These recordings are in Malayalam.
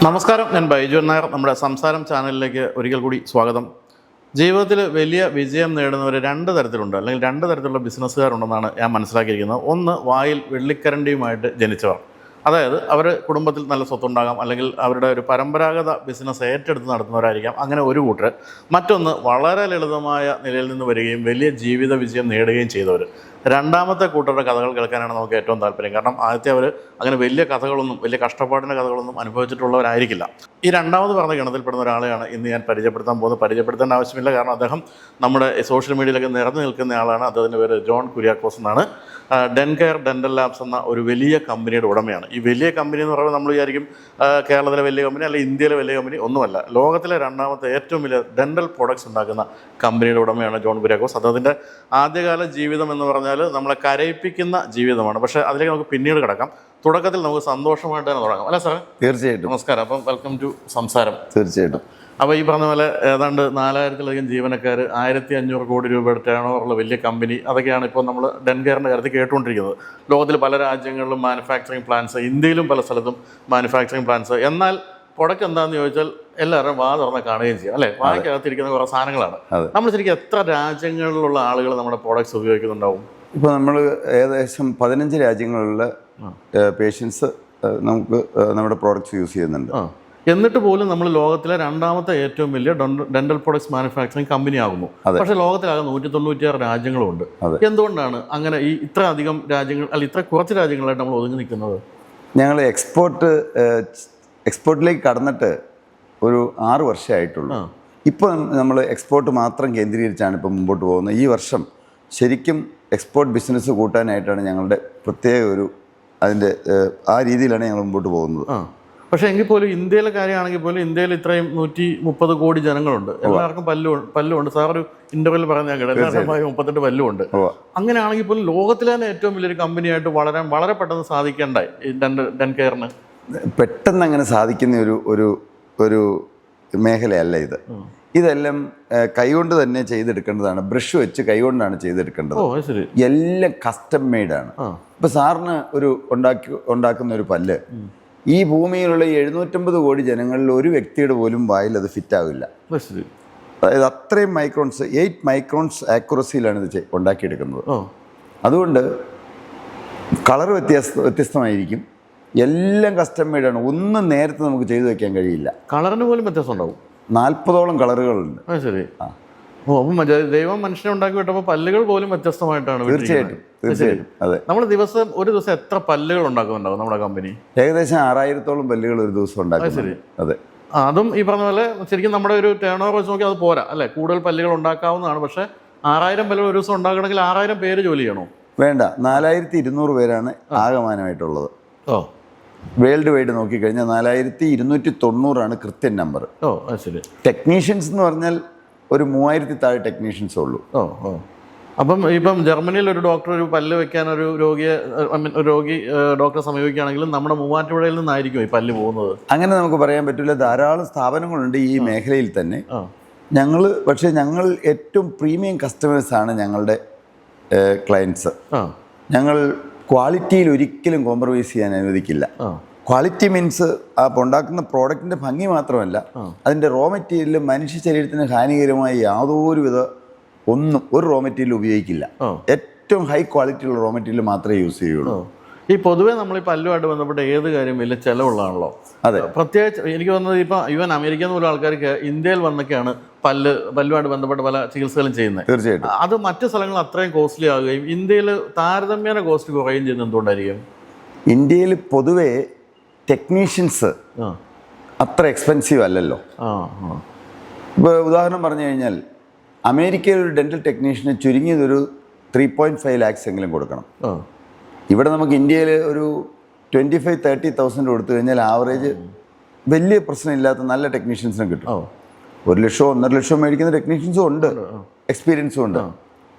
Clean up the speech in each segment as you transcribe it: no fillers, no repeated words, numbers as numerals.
നമസ്കാരം, ഞാൻ ബൈജു നായർ. നമ്മുടെ സംസാരം ചാനലിലേക്ക് ഒരിക്കൽ കൂടി സ്വാഗതം. ജീവിതത്തിൽ വലിയ വിജയം നേടുന്നവർ രണ്ട് തരത്തിലുണ്ട്, അല്ലെങ്കിൽ രണ്ട് തരത്തിലുള്ള ബിസിനസ്സുകാരുണ്ടെന്നാണ് ഞാൻ മനസ്സിലാക്കിയിരിക്കുന്നത്. ഒന്ന്, വായിൽ വെള്ളിക്കരണ്ടിയുമായിട്ട് ജനിച്ചവർ, അതായത് അവർ കുടുംബത്തിൽ നല്ല സ്വത്തുണ്ടാകാം, അല്ലെങ്കിൽ അവരുടെ ഒരു പരമ്പരാഗത ബിസിനസ് ഏറ്റെടുത്ത് നടത്തുന്നവരായിരിക്കാം, അങ്ങനെ ഒരു കൂട്ടർ. മറ്റൊന്ന്, വളരെ ലളിതമായ നിലയിൽ നിന്ന് വരികയും വലിയ ജീവിത വിജയം നേടുകയും ചെയ്തവർ. രണ്ടാമത്തെ കൂട്ടരുടെ കഥകൾ കേൾക്കാനാണ് നമുക്ക് ഏറ്റവും താല്പര്യം. കാരണം ആദ്യത്തെ അവർ അങ്ങനെ വലിയ കഥകളൊന്നും, വലിയ കഷ്ടപ്പാടിൻ്റെ കഥകളൊന്നും അനുഭവിച്ചിട്ടുള്ളവരായിരിക്കില്ല. ഈ രണ്ടാമത് പറഞ്ഞ ഗണത്തിൽപ്പെടുന്ന ഒരാളെയാണ് ഇന്ന് ഞാൻ പരിചയപ്പെടുത്താൻ പോകുന്നത്. പരിചയപ്പെടുത്തേണ്ട ആവശ്യമില്ല, കാരണം അദ്ദേഹം നമ്മുടെ സോഷ്യൽ മീഡിയയിലൊക്കെ നിറഞ്ഞു നിൽക്കുന്ന ആളാണ്. അദ്ദേഹത്തിൻ്റെ പേര് ജോൺ കുര്യാക്കോസ് എന്നാണ്. ഡെൻകെയർ ഡെൻ്റൽ ലാബ്സ് എന്ന ഒരു വലിയ കമ്പനിയുടെ ഉടമയാണ്. ഈ വലിയ കമ്പനി എന്ന് പറയുമ്പോൾ നമ്മൾ വിചാരിക്കും കേരളത്തിലെ വലിയ കമ്പനി, അല്ലെങ്കിൽ ഇന്ത്യയിലെ വലിയ കമ്പനി. ഒന്നുമല്ല, ലോകത്തിലെ രണ്ടാമത്തെ ഏറ്റവും വലിയ ഡെൻ്റൽ പ്രോഡക്ട്സ് ഉണ്ടാക്കുന്ന കമ്പനിയുടെ ഉടമയാണ് ജോൺ കുര്യാക്കോസ്. അദ്ദേഹത്തിൻ്റെ ആദ്യകാല ജീവിതം എന്ന് പറഞ്ഞാൽ നമ്മളെ കരയിപ്പിക്കുന്ന ജീവിതമാണ്. പക്ഷേ അതിലേക്ക് നമുക്ക് പിന്നീട് കിടക്കാം. തുടക്കത്തിൽ നമുക്ക് സന്തോഷമായിട്ട് തന്നെ തുടങ്ങാം, അല്ലേ സാറേ? തീർച്ചയായിട്ടും. നമസ്കാരം. അപ്പം വെൽക്കം ടു സംസാരം. തീർച്ചയായിട്ടും. അപ്പോൾ ഈ പറഞ്ഞ പോലെ ഏതാണ്ട് 4000-ലധികം ജീവനക്കാർ, 1500 കോടി രൂപയുടെ ടേൺ ഓവറുള്ള വലിയ കമ്പനി, അതൊക്കെയാണ് ഇപ്പോൾ നമ്മൾ ഡെൻകെയറിൻ്റെ കാര്യത്തിൽ കേട്ടുകൊണ്ടിരിക്കുന്നത്. ലോകത്തിൽ പല രാജ്യങ്ങളിലും മാനുഫാക്ചറിങ് പ്ലാന്റ്സ്, ഇന്ത്യയിലും പല സ്ഥലത്തും മാനുഫാക്ചറിങ് പ്ലാന്റ്സ്. എന്നാൽ പ്രൊഡക്റ്റ് എന്താണെന്ന് ചോദിച്ചാൽ എല്ലാവരും വാ തുറന്ന് കാണുകയും ചെയ്യും, അല്ലേ? വായ്ക്കകത്തിരിക്കുന്ന കുറേ സാധനങ്ങളാണ്. നമ്മൾ ശരിക്കും എത്ര രാജ്യങ്ങളിലുള്ള ആളുകൾ നമ്മുടെ പ്രോഡക്ട്സ് ഉപയോഗിക്കുന്നുണ്ടാവും? ഇപ്പോൾ നമ്മൾ ഏകദേശം 15 രാജ്യങ്ങളിലുള്ള പേഷ്യൻസ് നമുക്ക് നമ്മുടെ പ്രോഡക്റ്റ്സ് യൂസ് ചെയ്യുന്നുണ്ട്. എന്നിട്ട് പോലും നമ്മൾ ലോകത്തിലെ രണ്ടാമത്തെ ഏറ്റവും വലിയ ഡെന്റൽ പ്രോഡക്ട്സ് മാനുഫാക്ചറിങ് കമ്പനി ആകുന്നു. പക്ഷേ ലോകത്തിലാകെ 196 രാജ്യങ്ങളുണ്ട്. എന്തുകൊണ്ടാണ് അങ്ങനെ ഈ ഇത്ര അധികം രാജ്യങ്ങൾ, അല്ലെങ്കിൽ ഇത്ര കുറച്ച് രാജ്യങ്ങളായിട്ട് നമ്മൾ ഒതുങ്ങി നിൽക്കുന്നത്? ഞങ്ങൾ എക്സ്പോർട്ടിലേക്ക് കടന്നിട്ട് ഒരു 6 വർഷമായിട്ടുള്ളൂ. ഇപ്പോൾ നമ്മൾ എക്സ്പോർട്ട് മാത്രം കേന്ദ്രീകരിച്ചാണ് ഇപ്പോൾ മുമ്പോട്ട് പോകുന്നത്. ഈ വർഷം ശരിക്കും എക്സ്പോർട്ട് ബിസിനസ് കൂട്ടാനായിട്ടാണ് ഞങ്ങളുടെ പ്രത്യേക ഒരു അതിൻ്റെ ആ രീതിയിലാണ് ഞങ്ങൾ മുമ്പോട്ട് പോകുന്നത്. പക്ഷേ എങ്കിൽ പോലും ഇന്ത്യയിലെ കാര്യമാണെങ്കിൽ പോലും ഇന്ത്യയിൽ ഇത്രയും 130 കോടി ജനങ്ങളുണ്ട്. എല്ലാവർക്കും പല്ലുണ്ട്. സാർ ഒരു ഇന്റർവ്യൂവിൽ പറഞ്ഞ എല്ലാവർക്കും 38 പല്ലുണ്ട്. അങ്ങനെയാണെങ്കിൽ പോലും ലോകത്തിലെ തന്നെ ഏറ്റവും വലിയൊരു കമ്പനിയായിട്ട് വളരാൻ വളരെ പെട്ടെന്ന് സാധിക്കേണ്ടായി ഈ ഡെൻകെയറിന്. പെട്ടെന്ന് അങ്ങനെ സാധിക്കുന്ന ഒരു മേഖലയല്ല ഇത്. ഇതെല്ലാം കൈകൊണ്ട് തന്നെ ചെയ്തെടുക്കേണ്ടതാണ്. ബ്രഷ് വെച്ച് കൈകൊണ്ടാണ് ചെയ്തെടുക്കേണ്ടത്. എല്ലാം കസ്റ്റം മെയ്ഡാണ്. ഇപ്പം സാറിന് ഉണ്ടാക്കുന്ന ഒരു പല്ല് ഈ ഭൂമിയിലുള്ള 750 കോടി ജനങ്ങളിൽ ഒരു വ്യക്തിയുടെ പോലും വായിൽ അത് ഫിറ്റ് ആവില്ല. അതായത് അത്രയും മൈക്രോൺസ്, 8 മൈക്രോൺസ് ആക്യുറസിയിലാണ് ഇത് ഉണ്ടാക്കിയെടുക്കുന്നത്. അതുകൊണ്ട് കളർ വ്യത്യസ്തമായിരിക്കും. എല്ലാം കസ്റ്റം മെയ്ഡാണ്. ഒന്നും നേരത്തെ നമുക്ക് ചെയ്തു വെക്കാൻ കഴിയില്ല. കളറിന് പോലും വ്യത്യാസം ഉണ്ടാവും. 40ഓളം കളറുകളുണ്ട്. ശരി. ദൈവം മനുഷ്യനെ ഉണ്ടാക്കി വിട്ടപ്പോൾ പല്ലുകൾ പോലും വ്യത്യസ്തമായിട്ടാണ്. തീർച്ചയായിട്ടും. അതെ. നമ്മൾ ഒരു ദിവസം എത്ര പല്ലുകൾ ഉണ്ടാക്കുന്നുണ്ടാവും നമ്മുടെ കമ്പനി? ഏകദേശം 6000ഓളം പല്ലുകൾ ഒരു ദിവസം ഉണ്ടാക്കും. ശരി. അതെ. അതും ഈ പറഞ്ഞ പോലെ ശരിക്കും നമ്മുടെ ഒരു ടേൺ ഓവർ വെച്ച് നോക്കി അത് പോരാ, അല്ലേ? കൂടുതൽ പല്ലുകൾ ഉണ്ടാക്കാവുന്നതാണ്. പക്ഷേ 6000 പല്ലുകൾ ഒരു ദിവസം ഉണ്ടാക്കണമെങ്കിൽ 6000 പേര് ജോലി ചെയ്യണോ? വേണ്ട. 4200 പേരാണ് ആകമാനമായിട്ടുള്ളത്. വേൾഡ് വൈഡ് നോക്കിക്കഴിഞ്ഞാൽ 4290 കൃത്യം നമ്പർ. ശരി. ടെക്നീഷ്യൻസ് എന്ന് പറഞ്ഞാൽ ഒരു 3000 താഴെ ടെക്നീഷ്യൻസ് ഉള്ളൂ. ഇപ്പം ജർമ്മനിയിൽ ഒരു ഡോക്ടർ ഒരു പല്ല് വെക്കാൻ ഒരു രോഗി ഡോക്ടറെ സമീപിക്കുകയാണെങ്കിലും നമ്മുടെ മൂവാറ്റുപുഴയിൽ നിന്നായിരിക്കും ഈ പല്ല് പോകുന്നത്. അങ്ങനെ നമുക്ക് പറയാൻ പറ്റില്ല. ധാരാളം സ്ഥാപനങ്ങളുണ്ട് ഈ മേഖലയിൽ തന്നെ. ഞങ്ങൾ ഏറ്റവും പ്രീമിയം കസ്റ്റമേഴ്സാണ് ഞങ്ങളുടെ ക്ലയൻസ്. ഞങ്ങൾ ക്വാളിറ്റിയിൽ ഒരിക്കലും കോംപ്രമൈസ് ചെയ്യാൻ അനുവദിക്കില്ല. ക്വാളിറ്റി മീൻസ് ആ ഉണ്ടാക്കുന്ന പ്രോഡക്റ്റിൻ്റെ ഭംഗി മാത്രമല്ല, അതിൻ്റെ റോ മെറ്റീരിയൽ മനുഷ്യ ശരീരത്തിന് ഹാനികരമായ ഒരു റോ മെറ്റീരിയൽ ഉപയോഗിക്കില്ല. ഏറ്റവും ഹൈ ക്വാളിറ്റിയുള്ള റോ മെറ്റീരിയൽ മാത്രമേ യൂസ് ചെയ്യുള്ളൂ. ഈ പൊതുവേ നമ്മൾ ഈ പല്ലുമായിട്ട് ബന്ധപ്പെട്ട ഏത് കാര്യം വലിയ ചിലവുള്ളതാണല്ലോ. അതെ. പ്രത്യേകിച്ച് എനിക്ക് തോന്നുന്നത് ഇപ്പം ഈവൻ അമേരിക്കയിൽ നിന്നുള്ള ആൾക്കാർക്ക് ഇന്ത്യയിൽ വന്നൊക്കെയാണ് പല്ലുമായിട്ട് ബന്ധപ്പെട്ട പല ചികിത്സകളും ചെയ്യുന്നത്. തീർച്ചയായിട്ടും. അത് മറ്റു സ്ഥലങ്ങളിൽ അത്രയും കോസ്റ്റ്ലി ആവുകയും ഇന്ത്യയിൽ താരതമ്യേന കോസ്റ്റ് കുറയുകയും ചെയ്യുന്നത് എന്തുകൊണ്ടായിരിക്കും? ഇന്ത്യയിൽ പൊതുവേ ടെക്നീഷ്യൻസ് അത്ര എക്സ്പെൻസീവ് അല്ലല്ലോ. ഇപ്പോൾ ഉദാഹരണം പറഞ്ഞു കഴിഞ്ഞാൽ അമേരിക്കയിൽ ഒരു ഡെൻ്റൽ ടെക്നീഷ്യന് ചുരുങ്ങിയതൊരു 3.5 lakhs എങ്കിലും കൊടുക്കണം. ഇവിടെ നമുക്ക് ഇന്ത്യയിൽ ഒരു 25,000-30,000 കൊടുത്തു കഴിഞ്ഞാൽ ആവറേജ് വലിയ പ്രശ്നമില്ലാത്ത നല്ല ടെക്നീഷ്യൻസിനെ കിട്ടും. 1 ലക്ഷമോ 1.5 ലക്ഷമോ മേടിക്കുന്ന ടെക്നീഷ്യൻസും ഉണ്ട്, എക്സ്പീരിയൻസും ഉണ്ട്.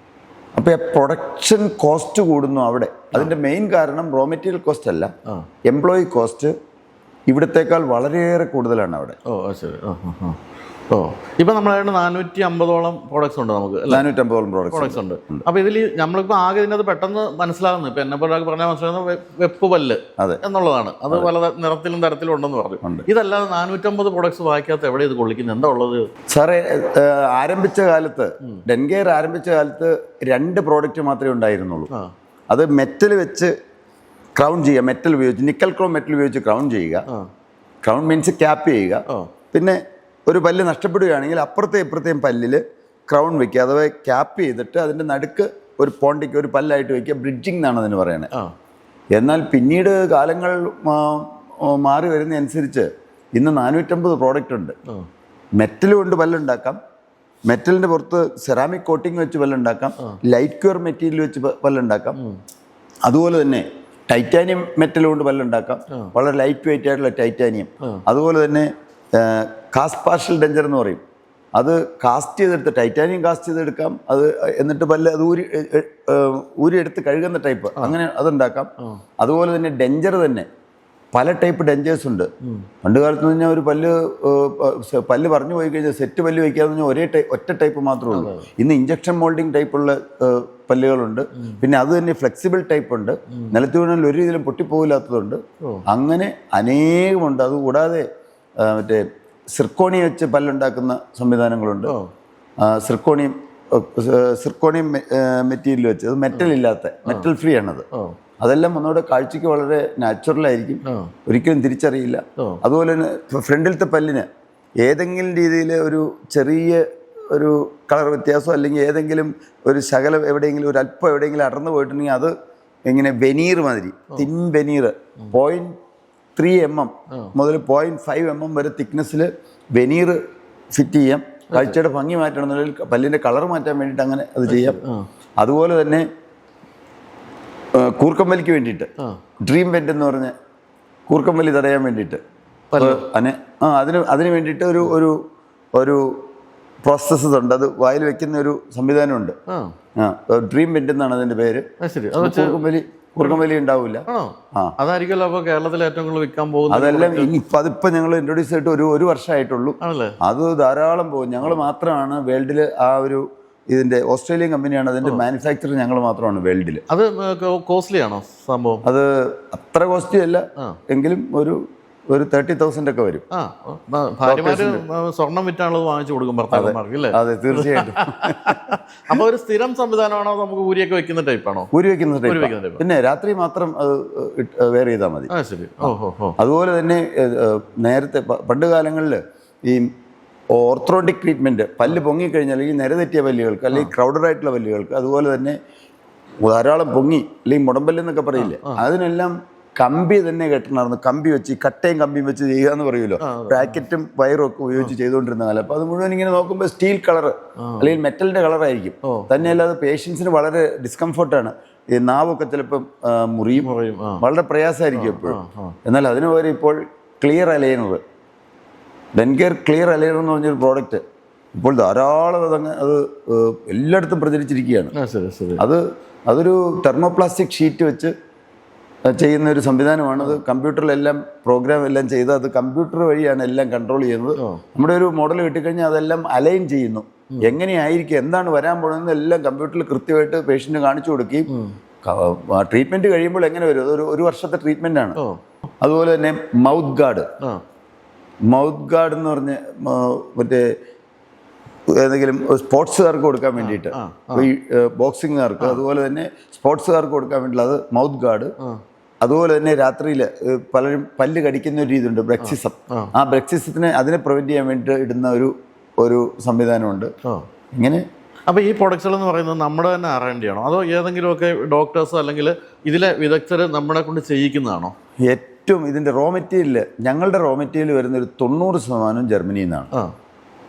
അപ്പോൾ പ്രൊഡക്ഷൻ കോസ്റ്റ് കൂടുന്നു അവിടെ. അതിൻ്റെ മെയിൻ കാരണം റോ മെറ്റീരിയൽ കോസ്റ്റ് അല്ല, എംപ്ലോയി കോസ്റ്റ് ഇവിടത്തേക്കാൾ വളരെയേറെ കൂടുതലാണ് അവിടെ. ഓ, ഇപ്പം നമ്മളായിട്ട് 450ഓളം പ്രോഡക്ട്സ് ഉണ്ട് നമുക്ക്, 450ഓളം പ്രോഡക്ട്സ് ഉണ്ട്. അപ്പോൾ ഇതിൽ നമ്മളിപ്പോൾ ആകെ ഇതിനകത്ത് പെട്ടെന്ന് മനസ്സിലാകുന്നു, ഇപ്പം എന്നെ പോലെ പറഞ്ഞാൽ മനസ്സിലാകുന്ന വെപ്പ് പല്ല് എന്നുള്ളതാണ്. അത് പല നിറത്തിലും തരത്തിലും ഉണ്ടെന്ന് പറഞ്ഞു. ഇതല്ലാതെ 450 പ്രോഡക്ട്സ് വായിക്കാത്ത എവിടെ ഇത് കൊള്ളിക്കുന്നത്, എന്താ ഉള്ളത് സാറേ? ആരംഭിച്ച കാലത്ത്, ഡെൻകെയർ ആരംഭിച്ച കാലത്ത് 2 പ്രോഡക്റ്റ് മാത്രമേ ഉണ്ടായിരുന്നുള്ളൂ. അത് മെറ്റൽ വെച്ച് ക്രൗൺ ചെയ്യുക, മെറ്റൽ ഉപയോഗിച്ച്, നിക്കൽ ക്രോം മെറ്റൽ ഉപയോഗിച്ച് ക്രൗൺ ചെയ്യുക. ക്രൗൺ മീൻസ് ക്യാപ്പ് ചെയ്യുക. പിന്നെ ഒരു പല്ല് നഷ്ടപ്പെടുകയാണെങ്കിൽ അപ്പുറത്തെയും ഇപ്പുറത്തെയും പല്ലിൽ ക്രൗൺ വയ്ക്കുക, അഥവാ ക്യാപ്പ് ചെയ്തിട്ട് അതിൻ്റെ നടുക്ക് ഒരു പോണ്ടിക്ക് ഒരു പല്ലായിട്ട് വയ്ക്കുക. ബ്രിഡ്ജിങ് എന്നാണ് അതിന് പറയുന്നത്. എന്നാൽ പിന്നീട് കാലങ്ങൾ മാറി വരുന്നതനുസരിച്ച് ഇന്ന് 450 പ്രോഡക്റ്റ് ഉണ്ട്. മെറ്റൽ കൊണ്ട് പല്ലുണ്ടാക്കാം, മെറ്റലിൻ്റെ പുറത്ത് സെറാമിക് കോട്ടിങ് വെച്ച് പല്ലുണ്ടാക്കാം, ലൈറ്റ് ക്യൂർ മെറ്റീരിയൽ വെച്ച് പല്ലുണ്ടാക്കാം. അതുപോലെ തന്നെ ടൈറ്റാനിയം മെറ്റൽ കൊണ്ട് പല്ലുണ്ടാക്കാം, വളരെ ലൈറ്റ് വെയിറ്റ് ആയിട്ടുള്ള ടൈറ്റാനിയം. അതുപോലെ തന്നെ കാസ്റ്റ് പാർഷ്യൽ ഡെഞ്ചർ എന്ന് പറയും, അത് കാസ്റ്റ് ചെയ്തെടുത്ത്, ടൈറ്റാനിയം കാസ്റ്റ് ചെയ്തെടുക്കാം. അത് എന്നിട്ട് പല്ല് അത് ഊരി എടുത്ത് കഴുകുന്ന ടൈപ്പ്, അങ്ങനെ അതുണ്ടാക്കാം. അതുപോലെ തന്നെ ഡെഞ്ചർ തന്നെ പല ടൈപ്പ് ഡെഞ്ചേഴ്സ് ഉണ്ട്. പണ്ട് കാലത്ത് എന്ന് പറഞ്ഞാൽ ഒരു പല്ല് പറഞ്ഞു പോയി കഴിഞ്ഞാൽ സെറ്റ് പല്ല് വയ്ക്കാന്ന് പറഞ്ഞാൽ ഒറ്റ ടൈപ്പ് മാത്രമേ ഉള്ളൂ. ഇന്ന് ഇഞ്ചക്ഷൻ മോൾഡിങ് ടൈപ്പുള്ള പല്ലുകളുണ്ട്. പിന്നെ അത് തന്നെ ഫ്ലെക്സിബിൾ ടൈപ്പ് ഉണ്ട്, നിലത്ത് വീണാൽ ഒരു രീതിയിലും പൊട്ടിപ്പോകില്ലാത്തതുണ്ട്. അങ്ങനെ അനേകമുണ്ട്. അതുകൂടാതെ മറ്റേ സിർക്കോണിയം വെച്ച് പല്ലുണ്ടാക്കുന്ന സംവിധാനങ്ങളുണ്ട്. സിർക്കോണിയം മെറ്റീരിയൽ വെച്ച്, അത് മെറ്റൽ ഇല്ലാത്ത, മെറ്റൽ ഫ്രീ ആണത്. അതെല്ലാം ഒന്നുകൂടെ കാഴ്ചയ്ക്ക് വളരെ നാച്ചുറലായിരിക്കും, ഒരിക്കലും തിരിച്ചറിയില്ല. അതുപോലെ തന്നെ ഫ്രണ്ടിലത്തെ പല്ലിന് ഏതെങ്കിലും രീതിയിൽ ഒരു ചെറിയ ഒരു കളർ വ്യത്യാസം, അല്ലെങ്കിൽ ഏതെങ്കിലും ഒരു ശകലം എവിടെയെങ്കിലും ഒരു അല്പം എവിടെയെങ്കിലും അടർന്നു പോയിട്ടുണ്ടെങ്കിൽ അത് ഇങ്ങനെ വെനീർ മാതിരി, തിൻ വെനീർ 0.3 mm മുതൽ 0.5 mm വരെ തിക്നെസ്സിൽ വെനീർ ഫിറ്റ് ചെയ്യാം. കാഴ്ചയുടെ ഭംഗി മാറ്റണമെന്നുണ്ടെങ്കിൽ, പല്ലിൻ്റെ കളർ മാറ്റാൻ വേണ്ടിയിട്ട് അങ്ങനെ അത് ചെയ്യാം. അതുപോലെ തന്നെ കൂർക്കമ്പലിക്ക് വേണ്ടിയിട്ട് ഡ്രീം വെൻ്റ് എന്ന് പറഞ്ഞ കൂർക്കമ്പലി തടയാൻ വേണ്ടിയിട്ട് അതിന് വേണ്ടിയിട്ട് ഒരു പ്രോസസ്സ് ഉണ്ട്. അത് വായിൽ വെക്കുന്ന ഒരു സംവിധാനമുണ്ട്. ഡ്രീം വെൻ്റ് എന്നാണ് അതിൻ്റെ പേര്. കൂർക്കമ്പലി ഉണ്ടാവില്ല. അതായിരിക്കുമല്ലോ അപ്പോൾ കേരളത്തിൽ ഏറ്റവും കൂടുതൽ വിൽക്കാൻ പോകുന്നത്. അതെല്ലാം അതിപ്പോൾ ഞങ്ങൾ ഇൻട്രൊഡ്യൂസ് ചെയ്തിട്ട് ഒരു വർഷമായിട്ടുള്ളൂ. അത് ധാരാളം പോകും. ഞങ്ങൾ മാത്രമാണ് വേൾഡിൽ ഇതിൻ്റെ ഓസ്ട്രേലിയൻ കമ്പനിയാണ് അതിൻ്റെ മാനുഫാക്ചർ, ഞങ്ങൾ മാത്രമാണ് വേൾഡിൽ. അത് കോസ്റ്റ്ലി ആണോ സംഭവം? അത് അത്ര കോസ്റ്റ്ലി അല്ല, എങ്കിലും ഒരു 30,000 ഒക്കെ വരും. ഭാര്യമാര് സ്വർണം വിറ്റാണത് വാങ്ങിച്ചു കൊടുക്കും ഭർത്താക്കന്മാർക്ക് അല്ലേ? അതെ, തീർച്ചയായിട്ടും. അപ്പൊ ഒരു സ്ഥിരം സംവിധാനമാണോ, നമുക്ക് ഊരിയൊക്കെ വെക്കുന്ന ടൈപ്പാണോ? ഊരി വെക്കുന്ന ടൈപ്പ്, പിന്നെ രാത്രി മാത്രം അത് വെയർ ചെയ്താൽ മതി. അതുപോലെ തന്നെ നേരത്തെ പണ്ട് കാലങ്ങളിൽ ഈ ഓർത്തോഡോണ്ടിക് ട്രീറ്റ്മെൻറ്റ്, പല്ല് പൊങ്ങിക്കഴിഞ്ഞാൽ, അല്ലെങ്കിൽ നിരതെറ്റിയ പല്ലുകൾക്ക്, അല്ലെങ്കിൽ ക്രൗഡഡ് ആയിട്ടുള്ള പല്ലുകൾക്ക്, അതുപോലെ തന്നെ ധാരാളം പൊങ്ങി അല്ലെങ്കിൽ മുടമ്പല്ലെന്നൊക്കെ പറയില്ലേ, അതിനെല്ലാം കമ്പി തന്നെ കെട്ടണമായിരുന്നു. കമ്പി വെച്ച്, കട്ടയും കമ്പിയും വെച്ച് ചെയ്യുക എന്ന് പറയുമല്ലോ. ബ്രാക്കറ്റും വയറും ഒക്കെ ഉപയോഗിച്ച് ചെയ്തുകൊണ്ടിരുന്ന കാലം. അപ്പോൾ അത് മുഴുവൻ ഇങ്ങനെ നോക്കുമ്പോൾ സ്റ്റീൽ കളർ അല്ലെങ്കിൽ മെറ്റലിൻ്റെ കളറായിരിക്കും. തന്നെയല്ല അത് പേഷ്യൻസിന് വളരെ ഡിസ്കംഫർട്ടാണ്. ഈ നാവൊക്കെ ചിലപ്പം മുറിയും, വളരെ പ്രയാസമായിരിക്കും എപ്പോഴും. എന്നാൽ അതിന് പകരം ഇപ്പോൾ ക്ലിയർ അലൈനർ, ഡെൻകെയർ ക്ലിയർ അലൈനർ എന്ന് പറഞ്ഞൊരു പ്രോഡക്റ്റ് ഇപ്പോൾ ധാരാളം അത് എല്ലായിടത്തും പ്രചരിച്ചിരിക്കുകയാണ്. അതൊരു തെർമോപ്ലാസ്റ്റിക് ഷീറ്റ് വെച്ച് ചെയ്യുന്ന ഒരു സംവിധാനമാണ്. അത് കമ്പ്യൂട്ടറിലെല്ലാം പ്രോഗ്രാം എല്ലാം ചെയ്ത് അത് കമ്പ്യൂട്ടർ വഴിയാണ് എല്ലാം കൺട്രോൾ ചെയ്യുന്നത്. നമ്മുടെ ഒരു മോഡൽ കിട്ടിക്കഴിഞ്ഞാൽ അതെല്ലാം അലൈൻ ചെയ്യുന്നു. എങ്ങനെയായിരിക്കും, എന്താണ് വരാൻ പോകുന്നത് എല്ലാം കമ്പ്യൂട്ടറിൽ കൃത്യമായിട്ട് പേഷ്യൻറ്റിന് കാണിച്ചു കൊടുക്കുകയും ട്രീറ്റ്മെൻറ്റ് കഴിയുമ്പോൾ എങ്ങനെ വരും, അതൊരു 1 വർഷത്തെ ട്രീറ്റ്മെൻറ്റാണ്. അതുപോലെ തന്നെ മൗത്ത് ഗാർഡ് എന്ന് പറഞ്ഞ് മറ്റേ ഏതെങ്കിലും സ്പോർട്സുകാർക്ക് കൊടുക്കാൻ വേണ്ടിയിട്ട്, ഈ ബോക്സിങ്ങുകാർക്ക്, അതുപോലെ തന്നെ സ്പോർട്സുകാർക്ക് കൊടുക്കാൻ വേണ്ടിയിട്ടുള്ള അത് മൗത്ത് ഗാർഡ്. അതുപോലെ തന്നെ രാത്രിയിൽ പലരും പല്ല് കടിക്കുന്ന ഒരു രീതിയുണ്ട്, ബ്രെക്സിസം. ആ ബ്രെക്സിസത്തിനെ അതിനെ പ്രിവെൻറ്റ് ചെയ്യാൻ വേണ്ടിയിട്ട് ഇടുന്ന ഒരു സംവിധാനമുണ്ട്. ഇങ്ങനെ. അപ്പോൾ ഈ പ്രൊഡക്ട്സുകൾ എന്ന് പറയുന്നത് നമ്മുടെ തന്നെ R&D ആണോ, അതോ ഏതെങ്കിലുമൊക്കെ ഡോക്ടേഴ്സ് അല്ലെങ്കിൽ ഇതിലെ വിദഗ്ധർ നമ്മളെ കൊണ്ട് ചെയ്യിക്കുന്നതാണോ? ഏറ്റവും ഇതിൻ്റെ ഞങ്ങളുടെ റോ മെറ്റീരിയൽ വരുന്നൊരു 90% ജർമ്മനിയിൽ നിന്നാണ്.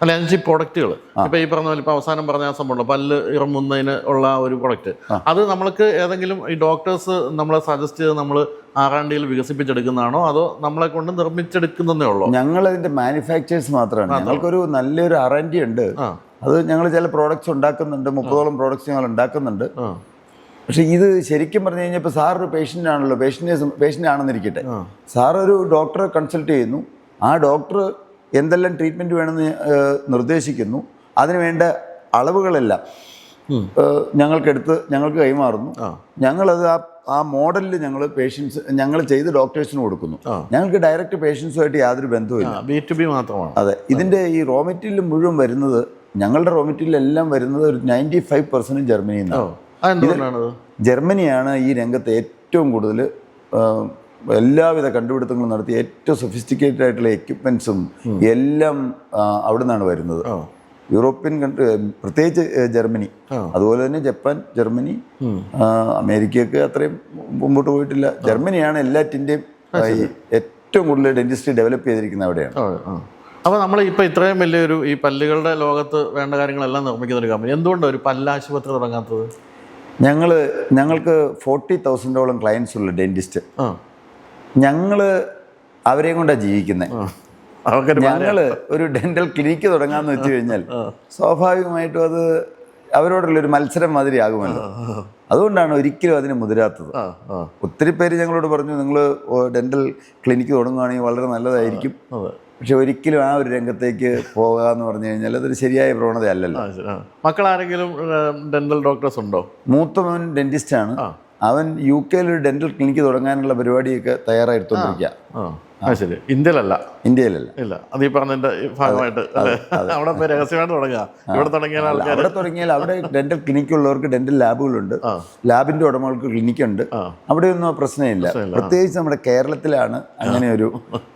അല്ല, ഈ പ്രൊഡക്റ്റുകൾ ഇപ്പം ഈ പറഞ്ഞ പോലെ ഇപ്പം അവസാനം പറഞ്ഞ ആ സംഭവം പല്ല് ഇറങ്ങുന്നതിന് ഉള്ള ഒരു പ്രൊഡക്റ്റ്, അത് നമ്മൾക്ക് ഏതെങ്കിലും ഈ ഡോക്ടേഴ്സ് നമ്മളെ സജസ്റ്റ് ചെയ്ത് നമ്മൾ R&Dയിൽ വികസിപ്പിച്ചെടുക്കുന്നതാണോ, അതോ നമ്മളെ കൊണ്ട് നിർമ്മിച്ചെടുക്കുന്നതേ ഉള്ളൂ? ഞങ്ങളതിൻ്റെ മാനുഫാക്ചേഴ്സ് മാത്രമാണ്. ഞങ്ങൾക്കൊരു നല്ലൊരു R&D ഉണ്ട്. അത് ഞങ്ങൾ ചില പ്രോഡക്റ്റ്സ് ഉണ്ടാക്കുന്നുണ്ട്, 30ഓളം പ്രോഡക്റ്റ്സ് ഞങ്ങൾ ഉണ്ടാക്കുന്നുണ്ട്. പക്ഷേ ഇത് ശരിക്കും പറഞ്ഞു കഴിഞ്ഞാൽ ഇപ്പോൾ സാർ ഒരു പേഷ്യൻ്റ് ആണല്ലോ, പേഷ്യൻ്റ് ആണെന്നിരിക്കട്ടെ, സാർ ഒരു ഡോക്ടറെ കൺസൾട്ട് ചെയ്യുന്നു. ആ ഡോക്ടർ എന്തെല്ലാം ട്രീറ്റ്മെൻറ്റ് വേണമെന്ന് നിർദ്ദേശിക്കുന്നു. അതിനുവേണ്ട അളവുകളെല്ലാം ഞങ്ങൾക്ക് കൈമാറുന്നു. ഞങ്ങളത് ആ മോഡലിൽ ഞങ്ങൾ ചെയ്ത് ഡോക്ടേഴ്സിന് കൊടുക്കുന്നു. ഞങ്ങൾക്ക് ഡയറക്റ്റ് പേഷ്യൻസുമായിട്ട് യാതൊരു ബന്ധവുമില്ല. B2B മാത്രമാണ്. അതെ. ഇതിൻ്റെ ഈ റോ മെറ്റീരിയൽ മുഴുവൻ വരുന്നത്, ഞങ്ങളുടെ റോ മെറ്റീരിയൽ എല്ലാം വരുന്നത് ഒരു 95% ജർമ്മനിയിൽ നിന്നാണ്. ജർമ്മനിയാണ് ഈ രംഗത്ത് ഏറ്റവും കൂടുതൽ എല്ലാവിധ കണ്ടുപിടുത്തങ്ങളും നടത്തി ഏറ്റവും സൊഫിസ്റ്റിക്കേറ്റഡ് ആയിട്ടുള്ള എക്യുപ്മെൻസും എല്ലാം അവിടെ നിന്നാണ് വരുന്നത്. യൂറോപ്യൻ കൺട്രി, പ്രത്യേകിച്ച് ജർമ്മനി, അതുപോലെ തന്നെ ജപ്പാൻ, ജർമ്മനി, അമേരിക്കയൊക്കെ അത്രയും മുമ്പോട്ട് പോയിട്ടില്ല. ജർമ്മനിയാണ് എല്ലാറ്റിൻ്റെയും ഏറ്റവും കൂടുതൽ ഡെന്റിസ്ട്രി ഡെവലപ്പ് ചെയ്തിരിക്കുന്നത് അവിടെയാണ്. അപ്പോൾ നമ്മൾ ഇപ്പോൾ ഇത്രയും വലിയൊരു ഈ പല്ലുകളുടെ ലോകത്ത് വേണ്ട കാര്യങ്ങളെല്ലാം നിർമ്മിക്കുന്ന ഒരു കമ്പനി, എന്തുകൊണ്ടാണ് ഒരു പല്ലാശുപത്രി തുടങ്ങാത്തത്? ഞങ്ങൾക്ക് 40,000-ഓളം ക്ലയൻസ് ഉള്ള ഡെന്റിസ്റ്റ്, ഞങ്ങൾ അവരെയും കൊണ്ടാണ് ജീവിക്കുന്നത്. ഞങ്ങൾ ഒരു ഡെന്റൽ ക്ലിനിക്ക് തുടങ്ങാമെന്ന് വെച്ച് കഴിഞ്ഞാൽ സ്വാഭാവികമായിട്ടും അത് അവരോടുള്ളൊരു മത്സരം മാതിരി ആകുമല്ലോ. അതുകൊണ്ടാണ് ഒരിക്കലും അതിന് മുതിരാത്തത്. ഒത്തിരി പേര് ഞങ്ങളോട് പറഞ്ഞു, നിങ്ങൾ ഡെന്റൽ ക്ലിനിക്ക് തുടങ്ങുകയാണെങ്കിൽ വളരെ നല്ലതായിരിക്കും, പക്ഷെ ഒരിക്കലും ആ ഒരു രംഗത്തേക്ക് പോകാന്ന് പറഞ്ഞു കഴിഞ്ഞാൽ അതൊരു ശരിയായ പ്രവണതയല്ലല്ലോ. മക്കളാരെങ്കിലും ഡെന്റൽ ഡോക്ടേഴ്സ് ഉണ്ടോ? മൂത്തവൻ ഡെന്റിസ്റ്റാണ്. അവൻ UK ഒരു ഡെന്റൽ ക്ലിനിക്ക് തുടങ്ങാനുള്ള പരിപാടിയൊക്കെ തയ്യാറായിക്കൊണ്ടിരിക്കുക. ശരി. ഇന്ത്യയിലല്ല ഇല്ല. അത് ഈ പറഞ്ഞതിന്റെ ഭാഗമായിട്ട് അവിടെ രഹസ്യമായിട്ട് തുടങ്ങുക. ഇവിടെ തുടങ്ങിയാൽ അവിടെ ഡെന്റൽ ക്ലിനിക്കുള്ളവർക്ക് ഡെന്റൽ ലാബുകളുണ്ട്, ലാബിന്റെ ഉടമകൾക്ക് ക്ലിനിക്കുണ്ട്. അവിടെയൊന്നും പ്രശ്നമില്ല. പ്രത്യേകിച്ച് നമ്മുടെ കേരളത്തിലാണ് അങ്ങനെ ഒരു,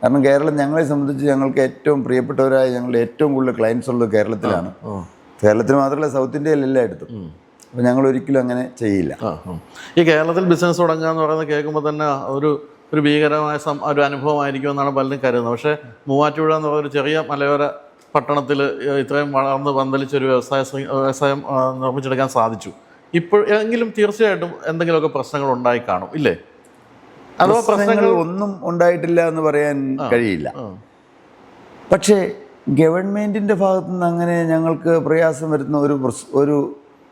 കാരണം കേരളം ഞങ്ങളെ സംബന്ധിച്ച് ഞങ്ങൾക്ക് ഏറ്റവും പ്രിയപ്പെട്ടവരായ ഞങ്ങളുടെ ഏറ്റവും കൂടുതൽ ക്ലയൻസ് ഉള്ളത് കേരളത്തിലാണ്. കേരളത്തിൽ മാത്രമല്ല, സൗത്ത് ഇന്ത്യയിൽ എല്ലായിടത്തും. അപ്പോൾ ഞങ്ങൾ ഒരിക്കലും അങ്ങനെ ചെയ്യില്ല. ഈ കേരളത്തിൽ ബിസിനസ് തുടങ്ങുക എന്ന് പറയുന്നത് കേൾക്കുമ്പോൾ തന്നെ ഒരു ഭീകരമായ ഒരു അനുഭവമായിരിക്കും എന്നാണ് പലരും കരുതുന്നത്. പക്ഷേ മൂവാറ്റുപുഴ എന്ന് പറയുന്ന ഒരു ചെറിയ മലയോര പട്ടണത്തിൽ ഇത്രയും വളർന്ന് പന്തലിച്ചൊരു വ്യവസായം നിർമ്മിച്ചെടുക്കാൻ സാധിച്ചു. എങ്കിലും തീർച്ചയായിട്ടും എന്തെങ്കിലുമൊക്കെ പ്രശ്നങ്ങൾ ഉണ്ടായി കാണും, ഇല്ലേ? അതോ പ്രശ്നങ്ങൾ ഒന്നും ഉണ്ടായിട്ടില്ല എന്ന് പറയാൻ കഴിയില്ല. പക്ഷേ ഗവൺമെൻറ്റിൻ്റെ ഭാഗത്തു നിന്ന് അങ്ങനെ ഞങ്ങൾക്ക് പ്രയാസം വരുന്ന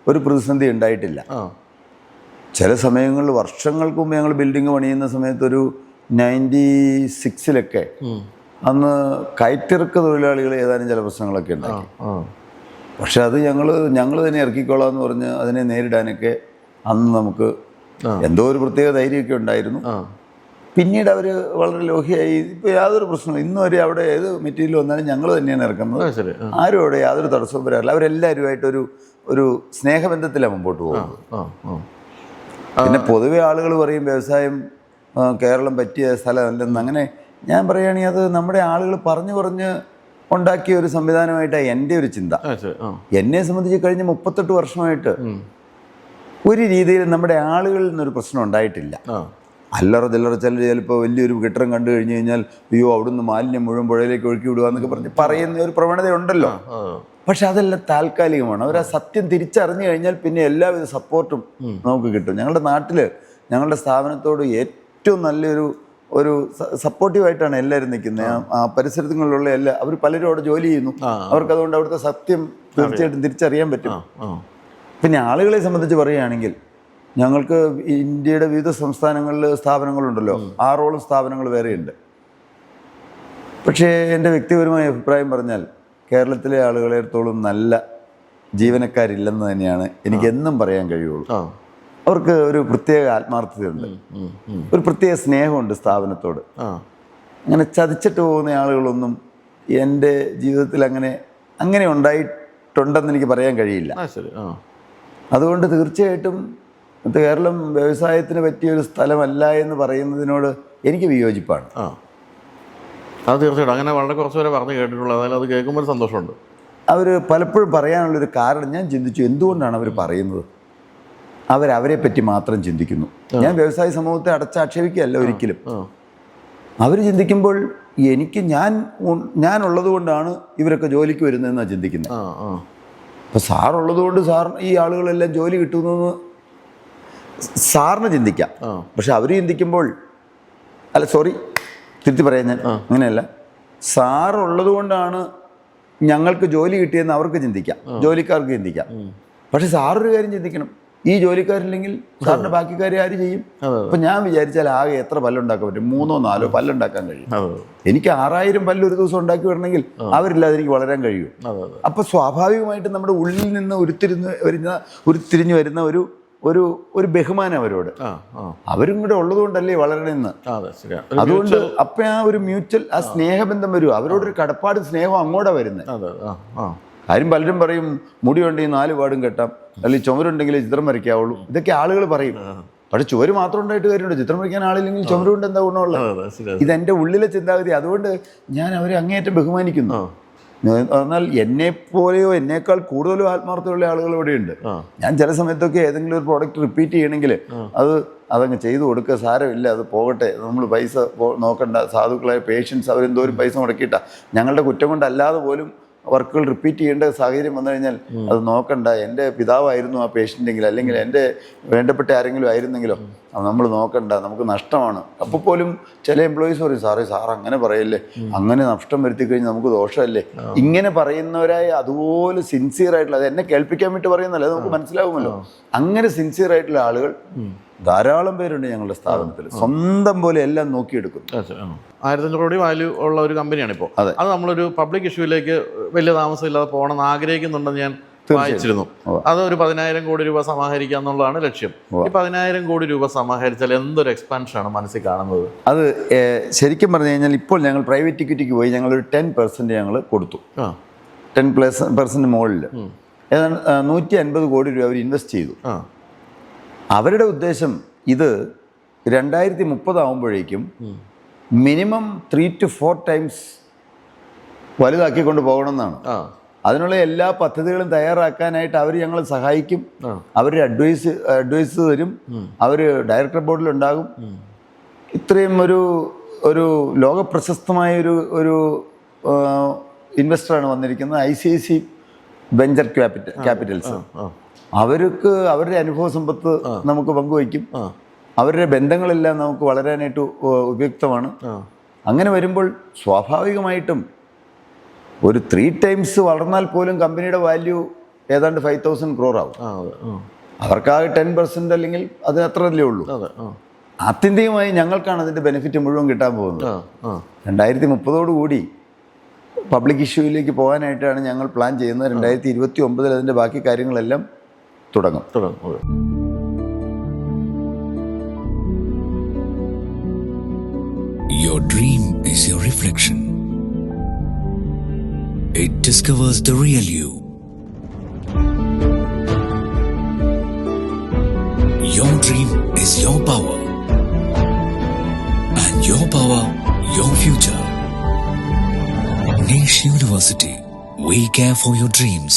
ഒരു പ്രതിസന്ധി ഉണ്ടായിട്ടില്ല. ചില സമയങ്ങളിൽ വർഷങ്ങൾക്ക് മുമ്പ് ഞങ്ങൾ ബിൽഡിംഗ് പണിയുന്ന സമയത്ത് ഒരു 96-ലൊക്കെ അന്ന് കയറ്റിറക്ക് തൊഴിലാളികൾ ഏതാനും ചില പ്രശ്നങ്ങളൊക്കെ ഉണ്ടാക്കി. പക്ഷെ അത് ഞങ്ങൾ തന്നെ ഇറക്കിക്കോളാം എന്ന് പറഞ്ഞ് അതിനെ നേരിടാനൊക്കെ അന്ന് നമുക്ക് എന്തോ ഒരു പ്രത്യേക ധൈര്യമൊക്കെ ഉണ്ടായിരുന്നു. പിന്നീട് അവർ വളരെ ലോഹിയായി. ഇപ്പോൾ യാതൊരു പ്രശ്നവും ഇന്നും വരെ അവിടെ ഏത് മെറ്റീരിയൽ വന്നാലും ഞങ്ങൾ തന്നെയാണ് ഇറക്കുന്നത്. ആരും അവിടെ യാതൊരു തടസ്സവും വരാറില്ല. അവരെല്ലാവരുമായിട്ടൊരു സ്നേഹബന്ധത്തിലാണ് മുമ്പോട്ട് പോകുന്നത്. പിന്നെ പൊതുവെ ആളുകൾ പറയും വ്യവസായം കേരളം പറ്റിയ സ്ഥലമല്ലെന്ന്. അങ്ങനെ ഞാൻ പറയുകയാണെങ്കിൽ അത് നമ്മുടെ ആളുകൾ പറഞ്ഞ് ഉണ്ടാക്കിയ ഒരു സംവിധാനമായിട്ടാണ് എൻ്റെ ഒരു ചിന്ത. എന്നെ സംബന്ധിച്ച് കഴിഞ്ഞ 38 വർഷമായിട്ട് ഒരു രീതിയിൽ നമ്മുടെ ആളുകളിൽ നിന്നൊരു പ്രശ്നം ഉണ്ടായിട്ടില്ല. അല്ലറ ചില്ലറ ചിലപ്പോൾ വലിയൊരു കെട്ടിടം കണ്ടു കഴിഞ്ഞ് കഴിഞ്ഞാൽ അയ്യോ അവിടുന്ന് മാലിന്യം മുഴുവൻ പുഴയിലേക്ക് ഒഴുക്കി വിടുക എന്നൊക്കെ പറയുന്ന ഒരു പ്രവണതയുണ്ടല്ലോ. പക്ഷെ അതെല്ലാം താൽക്കാലികമാണ്. അവർ ആ സത്യം തിരിച്ചറിഞ്ഞു കഴിഞ്ഞാൽ പിന്നെ എല്ലാവിധ സപ്പോർട്ടും നമുക്ക് കിട്ടും. ഞങ്ങളുടെ നാട്ടിൽ ഞങ്ങളുടെ സ്ഥാപനത്തോട് ഏറ്റവും നല്ലൊരു സപ്പോർട്ടീവായിട്ടാണ് എല്ലാവരും നിൽക്കുന്നത്. ആ പരിസരങ്ങളിലുള്ള അവർ പലരും അവിടെ ജോലി ചെയ്യുന്നു. അവർക്കതുകൊണ്ട് അവിടുത്തെ സത്യം തീർച്ചയായിട്ടും തിരിച്ചറിയാൻ പറ്റും. പിന്നെ ആളുകളെ സംബന്ധിച്ച് പറയുകയാണെങ്കിൽ ഞങ്ങൾക്ക് ഇന്ത്യയുടെ വിവിധ സംസ്ഥാനങ്ങളിൽ സ്ഥാപനങ്ങളുണ്ടല്ലോ, 6ഓളം സ്ഥാപനങ്ങൾ വേറെയുണ്ട്. പക്ഷേ എൻ്റെ വ്യക്തിപരമായ അഭിപ്രായം പറഞ്ഞാൽ കേരളത്തിലെ ആളുകളെത്തോളം നല്ല ജീവനക്കാരില്ലെന്ന് തന്നെയാണ് എനിക്ക് എന്നും പറയാൻ കഴിയുള്ളൂ. അവർക്ക് ഒരു പ്രത്യേക ആത്മാർത്ഥതയുണ്ട്, ഒരു പ്രത്യേക സ്നേഹമുണ്ട് സ്ഥാപനത്തോട്. അങ്ങനെ ചതിച്ചിട്ട് പോകുന്ന ആളുകളൊന്നും എൻ്റെ ജീവിതത്തിൽ അങ്ങനെ ഉണ്ടായിട്ടുണ്ടെന്ന് എനിക്ക് പറയാൻ കഴിയില്ല. അതുകൊണ്ട് തീർച്ചയായിട്ടും കേരളം വ്യവസായത്തിന് പറ്റിയൊരു സ്ഥലമല്ല എന്ന് പറയുന്നതിനോട് എനിക്ക് വിയോജിപ്പാണ്. അത് തീർച്ചയായിട്ടും അങ്ങനെ വളരെ കുറച്ച് പേരെ പറഞ്ഞു കേട്ടിട്ടുള്ളത്. അതായത് അത് കേൾക്കുമ്പോൾ സന്തോഷമുണ്ട്. അവർ പലപ്പോഴും പറയാനുള്ളൊരു കാരണം ഞാൻ ചിന്തിച്ചു, എന്തുകൊണ്ടാണ് അവർ പറയുന്നത്? അവരെ പറ്റി മാത്രം ചിന്തിക്കുന്നു. ഞാൻ വ്യവസായ സമൂഹത്തെ അടച്ചാക്ഷേപിക്കുകയല്ല ഒരിക്കലും. അവർ ചിന്തിക്കുമ്പോൾ ഞാനുള്ളത് കൊണ്ടാണ് ഇവരൊക്കെ ജോലിക്ക് വരുന്നതെന്നാണ് ചിന്തിക്കുന്നത്. അപ്പോൾ സാറുള്ളത് കൊണ്ട് ഈ ആളുകളെല്ലാം ജോലി കിട്ടുന്നതെന്ന് സാറിന് ചിന്തിക്കാം. പക്ഷെ അവർ ചിന്തിക്കുമ്പോൾ തിരുത്തി പറയാൻ ഞാൻ അങ്ങനെയല്ല, സാറുള്ളത് കൊണ്ടാണ് ഞങ്ങൾക്ക് ജോലി കിട്ടിയെന്ന് അവർക്ക് ചിന്തിക്കാം, ജോലിക്കാർക്ക് ചിന്തിക്കാം. പക്ഷെ സാറൊരു കാര്യം ചിന്തിക്കണം, ഈ ജോലിക്കാരില്ലെങ്കിൽ സാറിൻ്റെ ബാക്കി കാര്യം ആര് ചെയ്യും? അപ്പം ഞാൻ വിചാരിച്ചാൽ ആകെ എത്ര പല്ലുണ്ടാക്കാൻ പറ്റും? 3-4 പല്ലുണ്ടാക്കാൻ കഴിയും. എനിക്ക് 6000 പല്ല് ഒരു ദിവസം ഉണ്ടാക്കി വരണമെങ്കിൽ അവരില്ലാതെ എനിക്ക് വളരാൻ കഴിയും. അപ്പോൾ സ്വാഭാവികമായിട്ടും നമ്മുടെ ഉള്ളിൽ നിന്ന് ഉരുത്തിരിഞ്ഞു വരുന്ന ഒരു ബഹുമാനം അവരോട്, അവരും കൂടെ ഉള്ളതുകൊണ്ടല്ലേ വളരണമെന്ന്. അതുകൊണ്ട് അപ്പം ആ ഒരു മ്യൂച്വൽ ആ സ്നേഹബന്ധം വരും. അവരോടൊരു കടപ്പാട് സ്നേഹം അങ്ങോട്ടാ വരുന്നത്. കാര്യം പലരും പറയും മുടി ഉണ്ടെങ്കിൽ 4 പാടും കെട്ടാം, അല്ലെങ്കിൽ ചുമരുണ്ടെങ്കിൽ ചിത്രം വരയ്ക്കാവുള്ളൂ, ഇതൊക്കെ ആളുകൾ പറയും. പക്ഷെ ചുവര് മാത്രം ഉണ്ടായിട്ട് കാര്യമുണ്ട്, ചിത്രം വരയ്ക്കാൻ ആളില്ലെങ്കിൽ ചുമര് കൊണ്ട് എന്താ ഗുണമുള്ളത്? ഇതെൻ്റെ ഉള്ളിലെ ചിന്താഗതി. അതുകൊണ്ട് ഞാൻ അവരെ അങ്ങേയറ്റം ബഹുമാനിക്കുന്നു. എന്നാൽ എന്നെപ്പോലെയോ എന്നേക്കാൾ കൂടുതലും ആത്മാർത്ഥമുള്ള ആളുകൾ ഇവിടെയുണ്ട്. ഞാൻ ചില സമയത്തൊക്കെ ഏതെങ്കിലും ഒരു പ്രോഡക്റ്റ് റിപ്പീറ്റ് ചെയ്യണമെങ്കിൽ അതങ്ങ് ചെയ്തു കൊടുക്കുക, സാരമില്ല, അത് പോകട്ടെ, നമ്മൾ പൈസ നോക്കണ്ട. സാധുക്കളായ പേഷ്യൻസ് അവരെന്തോരം പൈസ മുടക്കിയിട്ടാ, ഞങ്ങളുടെ കുറ്റം കൊണ്ടല്ലാതെ പോലും വർക്കുകൾ റിപ്പീറ്റ് ചെയ്യേണ്ട സാഹചര്യം വന്നു കഴിഞ്ഞാൽ അത് നോക്കണ്ട, എൻ്റെ പിതാവായിരുന്നു ആ പേഷ്യൻ്റെങ്കിൽ, അല്ലെങ്കിൽ എൻ്റെ വേണ്ടപ്പെട്ട ആരെങ്കിലും ആയിരുന്നെങ്കിലോ അത് നമ്മൾ നോക്കണ്ട, നമുക്ക് നഷ്ടമാണ്. അപ്പോൾ പോലും ചില എംപ്ലോയീസ് പറയും, സാർ അങ്ങനെ പറയല്ലേ, അങ്ങനെ നഷ്ടം വരുത്തി കഴിഞ്ഞാൽ നമുക്ക് ദോഷമല്ലേ. ഇങ്ങനെ പറയുന്നവരായ അതുപോലെ സിൻസിയർ ആയിട്ടുള്ള, അത് എന്നെ കേൾപ്പിക്കാൻ വേണ്ടി പറയുന്നല്ലേ, അത് നമുക്ക് മനസ്സിലാവുമല്ലോ. അങ്ങനെ സിൻസിയർ ആയിട്ടുള്ള ആളുകൾ ധാരാളം പേരുണ്ട് ഞങ്ങളുടെ സ്ഥാപനത്തിൽ. സ്വന്തം പോലെ എല്ലാം നോക്കിയെടുക്കും. 1500 കോടി വാല്യൂ ഉള്ള ഒരു കമ്പനിയാണ് ഇപ്പോൾ. അത് നമ്മളൊരു പബ്ലിക് ഇഷ്യൂവിലേക്ക് വലിയ താമസമില്ലാതെ പോകണമെന്ന് ആഗ്രഹിക്കുന്നുണ്ടെന്ന് ഞാൻ വായിച്ചിരുന്നു. അത് ഒരു 10000 കോടി രൂപ സമാഹരിക്കുക എന്നുള്ളതാണ് ലക്ഷ്യം. ഈ 10000 കോടി രൂപ സമാഹരിച്ചാൽ എന്തൊരു എക്സ്പാൻഷനാണ് മനസ്സിൽ കാണുന്നത്? അത് ശരിക്കും പറഞ്ഞു കഴിഞ്ഞാൽ ഇപ്പോൾ ഞങ്ങൾ പ്രൈവറ്റ് ഇക്വിറ്റിക്ക് പോയി ഞങ്ങളൊരു 10% ഞങ്ങൾ കൊടുത്തു. 10% മുകളിൽ ഏതാണ്ട് 150 കോടി രൂപ അവർ ഇൻവെസ്റ്റ് ചെയ്തു. അവരുടെ ഉദ്ദേശം ഇത് 2030 ആകുമ്പോഴേക്കും മിനിമം 3 to 4 times വലുതാക്കിക്കൊണ്ട് പോകണമെന്നാണ്. അതിനുള്ള എല്ലാ പദ്ധതികളും തയ്യാറാക്കാനായിട്ട് അവർ ഞങ്ങളെ സഹായിക്കും. അവർ അഡ്വൈസ് തരും. അവർ ഡയറക്ടർ ബോർഡിലുണ്ടാകും. ഇത്രയും ഒരു ലോകപ്രശസ്തമായ ഒരു ഇൻവെസ്റ്ററാണ് വന്നിരിക്കുന്നത്, ICIC വെഞ്ചർ ക്യാപിറ്റൽസ്. അവർക്ക് അവരുടെ അനുഭവ സമ്പത്ത് നമുക്ക് പങ്കുവയ്ക്കും. അവരുടെ ബന്ധങ്ങളെല്ലാം നമുക്ക് വളരാനായിട്ട് ഉപയുക്തമാണ്. അങ്ങനെ വരുമ്പോൾ സ്വാഭാവികമായിട്ടും ഒരു 3 times വളർന്നാൽ പോലും കമ്പനിയുടെ വാല്യൂ ഏതാണ്ട് 5000 crore ആവും. അവർക്കാകെ 10% അല്ലെങ്കിൽ അത് അത്രയല്ലേ ഉള്ളൂ. ആത്യന്തികമായി ഞങ്ങൾക്കാണ് അതിൻ്റെ ബെനിഫിറ്റ് മുഴുവൻ കിട്ടാൻ പോകുന്നത്. 2030 പബ്ലിക് ഇഷ്യൂവിലേക്ക് പോകാനായിട്ടാണ് ഞങ്ങൾ പ്ലാൻ ചെയ്യുന്നത്. 2029 അതിൻ്റെ ബാക്കി കാര്യങ്ങളെല്ലാം തുടങ്ങും. Your dream is your reflection. It discovers the real you. Your dream is your power, and your power, your future. Niche University. We care for your dreams.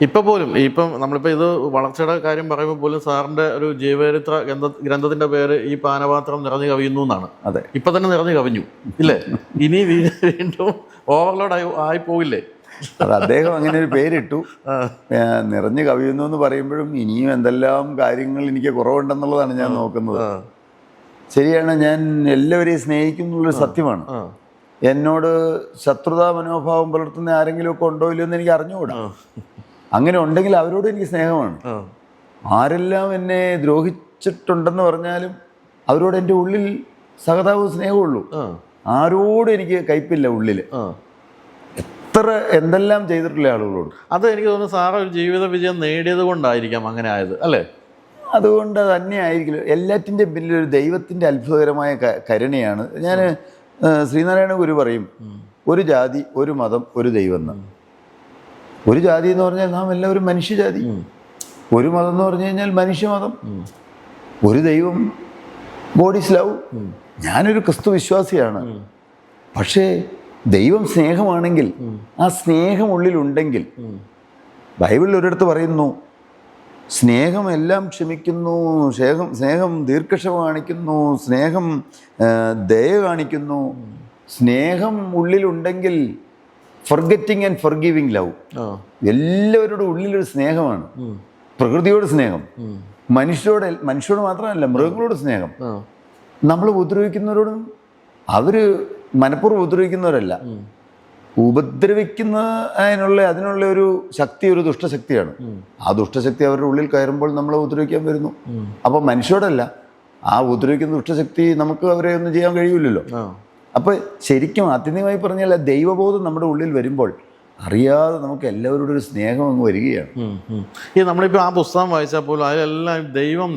ഇപ്പം നമ്മളിപ്പോൾ ഇത് വളർച്ചയുടെ കാര്യം പറയുമ്പോൾ പോലും സാറിൻ്റെ ഒരു ജീവചരിത്ര ഗ്രന്ഥത്തിൻ്റെ പേര് ഈ പാനപാത്രം നിറഞ്ഞു കവിയുന്നു എന്നാണ്. അതെ, ഇപ്പം തന്നെ നിറഞ്ഞു കവിഞ്ഞു ഇല്ലേ? ഇനി വീണ്ടും ഓവർലോഡ് ആയി പോയില്ലേ? അത് അദ്ദേഹം അങ്ങനെ ഒരു പേരിട്ടു, നിറഞ്ഞു കവിയുന്നു എന്ന് പറയുമ്പോഴും ഇനിയും എന്തെല്ലാം കാര്യങ്ങൾ എനിക്ക് കുറവുണ്ടെന്നുള്ളതാണ് ഞാൻ നോക്കുന്നത്. ശരിയാണ്, ഞാൻ എല്ലാവരെയും സ്നേഹിക്കുന്നുള്ളൊരു സത്യമാണ്. എന്നോട് ശത്രുതാ മനോഭാവം പുലർത്തുന്ന ആരെങ്കിലുമൊക്കെ ഉണ്ടോ ഇല്ലയോ എന്ന് എനിക്ക് അറിഞ്ഞുകൂടാ. അങ്ങനെ ഉണ്ടെങ്കിൽ അവരോട് എനിക്ക് സ്നേഹമാണ്. ആരെല്ലാം എന്നെ ദ്രോഹിച്ചിട്ടുണ്ടെന്ന് പറഞ്ഞാലും അവരോട് എൻ്റെ ഉള്ളിൽ സഹതാപവും സ്നേഹമുള്ളൂ. ആരോടും എനിക്ക് കയ്പില്ല ഉള്ളിൽ. എത്ര എന്തെല്ലാം ചെയ്തിട്ടുള്ള ആളുകളോട്. അത് എനിക്ക് തോന്നുന്നു സാറ് ഒരു ജീവിത വിജയം നേടിയത് കൊണ്ടായിരിക്കാം അങ്ങനെ ആയത് അല്ലേ? അതുകൊണ്ട് തന്നെ ആയിരിക്കില്ല. എല്ലാറ്റിൻ്റെ പിന്നിലൊരു ദൈവത്തിൻ്റെ അത്ഭുതകരമായ കരുണയാണ്. ഞാൻ ശ്രീനാരായണ ഗുരു പറയും, ഒരു ജാതി, ഒരു മതം, ഒരു ദൈവം എന്ന്. ഒരു ജാതി എന്ന് പറഞ്ഞാൽ നാം എല്ലാവരും മനുഷ്യജാതി. ഒരു മതം എന്ന് പറഞ്ഞു കഴിഞ്ഞാൽ മനുഷ്യമതം. ഒരു ദൈവം, ഗോഡ് ഈസ് ലവ്. ഞാനൊരു ക്രിസ്തു വിശ്വാസിയാണ്. പക്ഷേ ദൈവം സ്നേഹമാണെങ്കിൽ, ആ സ്നേഹം ഉള്ളിലുണ്ടെങ്കിൽ, ബൈബിളിൽ ഒരിടത്ത് പറയുന്നു, സ്നേഹം എല്ലാം ക്ഷമിക്കുന്നു, സ്നേഹം ദീർഘക്ഷമ കാണിക്കുന്നു, സ്നേഹം ദയ കാണിക്കുന്നു. സ്നേഹം ഉള്ളിലുണ്ടെങ്കിൽ ഫർഗെറ്റിംഗ് ആൻഡ് ഫർഗീവിങ് ലവ്. എല്ലാവരുടെ ഉള്ളിലൊരു സ്നേഹമാണ്. പ്രകൃതിയോട് സ്നേഹം, മനുഷ്യരോട് മാത്രമല്ല, മൃഗങ്ങളോട് സ്നേഹം. നമ്മൾ ഉപദ്രവിക്കുന്നവരോടും, അവർ മനഃപൂർവ്വം ഉപദ്രവിക്കുന്നവരല്ല, ഉപദ്രവിക്കുന്ന അതിനുള്ള ഒരു ശക്തി ഒരു ദുഷ്ടശക്തിയാണ്. ആ ദുഷ്ടശക്തി അവരുടെ ഉള്ളിൽ കയറുമ്പോൾ നമ്മളെ ഉപദ്രവിക്കാൻ വരുന്നു. അപ്പം മനുഷ്യരോടല്ല, ആ ഉപദ്രവിക്കുന്ന ദുഷ്ടശക്തി നമുക്ക് അവരെ ഒന്നും ചെയ്യാൻ കഴിയില്ലല്ലോ. അപ്പോൾ ശരിക്കും ആത്യന്തികമായി പറഞ്ഞാൽ ദൈവബോധം നമ്മുടെ ഉള്ളിൽ വരുമ്പോൾ അറിയാതെ നമുക്ക് എല്ലാവരോടും ഒരു സ്നേഹം അങ്ങ് വരികയാണ്. ഈ നമ്മളിപ്പോൾ ആ പുസ്തകം വായിച്ചാൽ പോലും അതിലെല്ലാം ദൈവം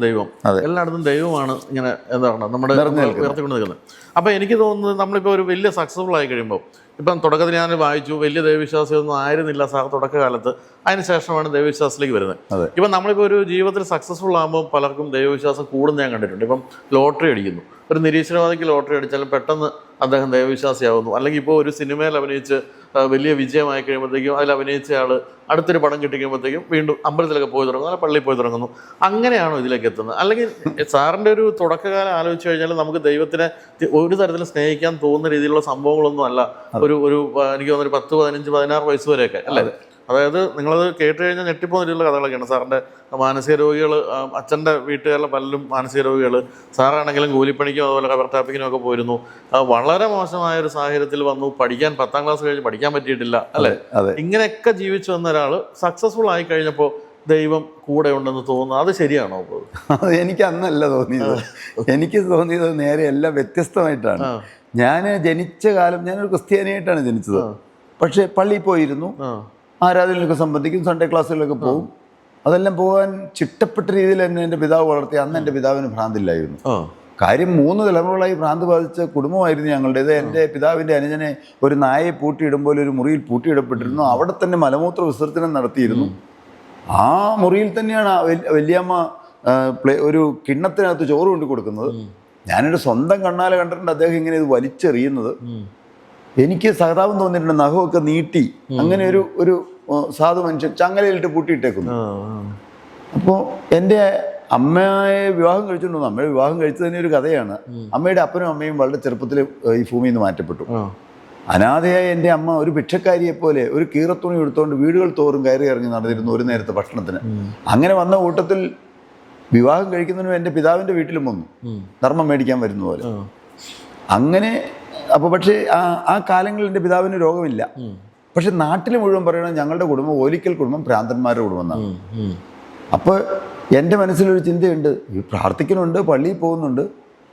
എല്ലായിടത്തും ദൈവമാണ് ഇങ്ങനെ എന്താ പറയുക നമ്മുടെ ഉയർത്തിക്കൊണ്ട് നിൽക്കുന്നത്. അപ്പോൾ എനിക്ക് തോന്നുന്നത് നമ്മളിപ്പോൾ ഒരു വലിയ സക്സസ്ഫുൾ ആയി കഴിയുമ്പോൾ, ഇപ്പം തുടക്കത്തിൽ ഞാൻ വായിച്ചു വലിയ ദൈവവിശ്വാസിയൊന്നും ആയിരുന്നില്ല തുടക്കകാലത്ത്, അതിന് ശേഷമാണ് ദൈവവിശ്വാസത്തിലേക്ക് വരുന്നത്. ഇപ്പം നമ്മളിപ്പോൾ ഒരു ജീവിതത്തിൽ സക്സസ്ഫുൾ ആകുമ്പോൾ പലർക്കും ദൈവവിശ്വാസം കൂടുന്ന ഞാൻ കണ്ടിട്ടുണ്ട്. ഇപ്പം ലോട്ടറി അടിക്കുന്നു, ഒരു നിരീശ്വരവാദിക്ക് ലോട്ടറി അടിച്ചാലും പെട്ടെന്ന് അദ്ദേഹം ദൈവവിശ്വാസിയാവുന്നു. അല്ലെങ്കിൽ ഇപ്പോൾ ഒരു സിനിമയിൽ അഭിനയിച്ച് വലിയ വിജയമായി കഴിയുമ്പോഴത്തേക്കും അതിൽ അഭിനയിച്ച ആൾ അടുത്തൊരു പടം കിട്ടിക്കുമ്പോഴത്തേക്കും വീണ്ടും അമ്പലത്തിലൊക്കെ പോയി തുടങ്ങുന്നു, അല്ലെങ്കിൽ പള്ളിയിൽ പോയി തുടങ്ങുന്നു. അങ്ങനെയാണോ ഇതിലേക്ക് എത്തുന്നത്? അല്ലെങ്കിൽ സാറിൻ്റെ ഒരു തുടക്കകാലം ആലോചിച്ച് കഴിഞ്ഞാൽ നമുക്ക് ദൈവത്തിനെ ഒരു തരത്തിലും സ്നേഹിക്കാൻ തോന്നുന്ന രീതിയിലുള്ള സംഭവങ്ങളൊന്നും അല്ല ഒരു എനിക്ക് തോന്നുന്നു 10, 15, 16 വയസ്സ് വരെയൊക്കെ അല്ലേ? അതായത് നിങ്ങളത് കേട്ട് കഴിഞ്ഞാൽ ഞെട്ടിപ്പോകുന്ന രീതിയിലുള്ള കഥകളൊക്കെയാണ്. സാറിൻ്റെ മാനസിക രോഗികൾ, അച്ഛൻ്റെ വീട്ടുകാരിലെ പലരും മാനസിക രോഗികൾ, സാറാണെങ്കിലും കൂലിപ്പണിക്കും അതുപോലെ കവർ ടാപ്പിങ്ങിനും ഒക്കെ പോയിരുന്നു. വളരെ മോശമായ ഒരു സാഹചര്യത്തിൽ വന്നു, പഠിക്കാൻ 10ാം ക്ലാസ് കഴിഞ്ഞ് പഠിക്കാൻ പറ്റിയിട്ടില്ല അല്ലേ? ഇങ്ങനെയൊക്കെ ജീവിച്ചു വന്ന ഒരാൾ സക്സസ്ഫുൾ ആയി കഴിഞ്ഞപ്പോൾ ദൈവം കൂടെ ഉണ്ടെന്ന് തോന്നുന്നു. അത് ശരിയാണോ? അത് എനിക്ക് അന്നല്ല തോന്നിയത്. എനിക്ക് തോന്നിയത് നേരെ എല്ലാം വ്യത്യസ്തമായിട്ടാണ്. ഞാൻ ജനിച്ച കാലം ഞാനൊരു ക്രിസ്ത്യാനിയായിട്ടാണ് ജനിച്ചത്. പക്ഷേ പള്ളിയിൽ പോയിരുന്നു, ആരാധനയിലൊക്കെ സംബന്ധിക്കും, സൺഡേ ക്ലാസ്സുകളിലൊക്കെ പോകും. അതെല്ലാം പോകാൻ ചിട്ടപ്പെട്ട രീതിയിൽ തന്നെ എൻ്റെ പിതാവ് വളർത്തി. അന്ന് എൻ്റെ പിതാവിന് ഭ്രാന്തില്ലായിരുന്നു. കാര്യം 3 തലമുറകളായി ഭ്രാന്ത് ബാധിച്ച കുടുംബമായിരുന്നു ഞങ്ങളുടേത്. എൻ്റെ പിതാവിൻ്റെ അനുജനെ ഒരു നായയെ പൂട്ടിയിടുമ്പോൾ ഒരു മുറിയിൽ പൂട്ടിയിടപ്പെട്ടിരുന്നു. അവിടെ തന്നെ മലമൂത്ര വിസർജനം നടത്തിയിരുന്നു. ആ മുറിയിൽ തന്നെയാണ് വല്യമ്മ ഒരു കിണ്ണത്തിനകത്ത് ചോറ് കൊണ്ട് കൊടുക്കുന്നത്. ഞാനൊരു സ്വന്തം കണ്ണാലെ കണ്ടിട്ടുണ്ട് അദ്ദേഹം ഇങ്ങനെ ഇത് വലിച്ചെറിയുന്നത്. എനിക്ക് സഹതാപം തോന്നിയിട്ടുണ്ട്. നഖമൊക്കെ നീട്ടി അങ്ങനെ ഒരു സാധു മനുഷ്യൻ ചങ്ങലയിലിട്ട് പൂട്ടിയിട്ടേക്കുന്നു. അപ്പോൾ എൻ്റെ അമ്മയെ വിവാഹം കഴിച്ചിട്ടുണ്ടോ? അമ്മയുടെ വിവാഹം കഴിച്ചത് തന്നെ ഒരു കഥയാണ്. അമ്മയുടെ അപ്പനും അമ്മയും വളരെ ചെറുപ്പത്തിൽ ഈ ഭൂമിയിൽ നിന്ന് മാറ്റപ്പെട്ടു. അനാഥയായ എൻ്റെ അമ്മ ഒരു ഭിക്ഷക്കാരിയെ പോലെ ഒരു കീറത്തുണി എടുത്തുകൊണ്ട് വീടുകൾ തോറും കയറി ഇറങ്ങി നടന്നിരുന്നു ഒരു നേരത്തെ ഭക്ഷണത്തിന്. അങ്ങനെ വന്ന കൂട്ടത്തിൽ വിവാഹം കഴിക്കുന്നതിനും എൻ്റെ പിതാവിൻ്റെ വീട്ടിലും വന്നു, ധർമ്മം മേടിക്കാൻ വരുന്ന പോലെ. അങ്ങനെ അപ്പോൾ പക്ഷേ ആ കാലങ്ങളിൽ എൻ്റെ പിതാവിന് രോഗമില്ല. പക്ഷെ നാട്ടിൽ മുഴുവൻ പറയണം ഞങ്ങളുടെ കുടുംബം ഓലിക്കൽ കുടുംബം ഭ്രാന്തന്മാരുടെ കുടുംബം എന്നാണ്. അപ്പോൾ എൻ്റെ മനസ്സിലൊരു ചിന്തയുണ്ട്, ഈ പ്രാർത്ഥിക്കുന്നുണ്ട്, പള്ളിയിൽ പോകുന്നുണ്ട്,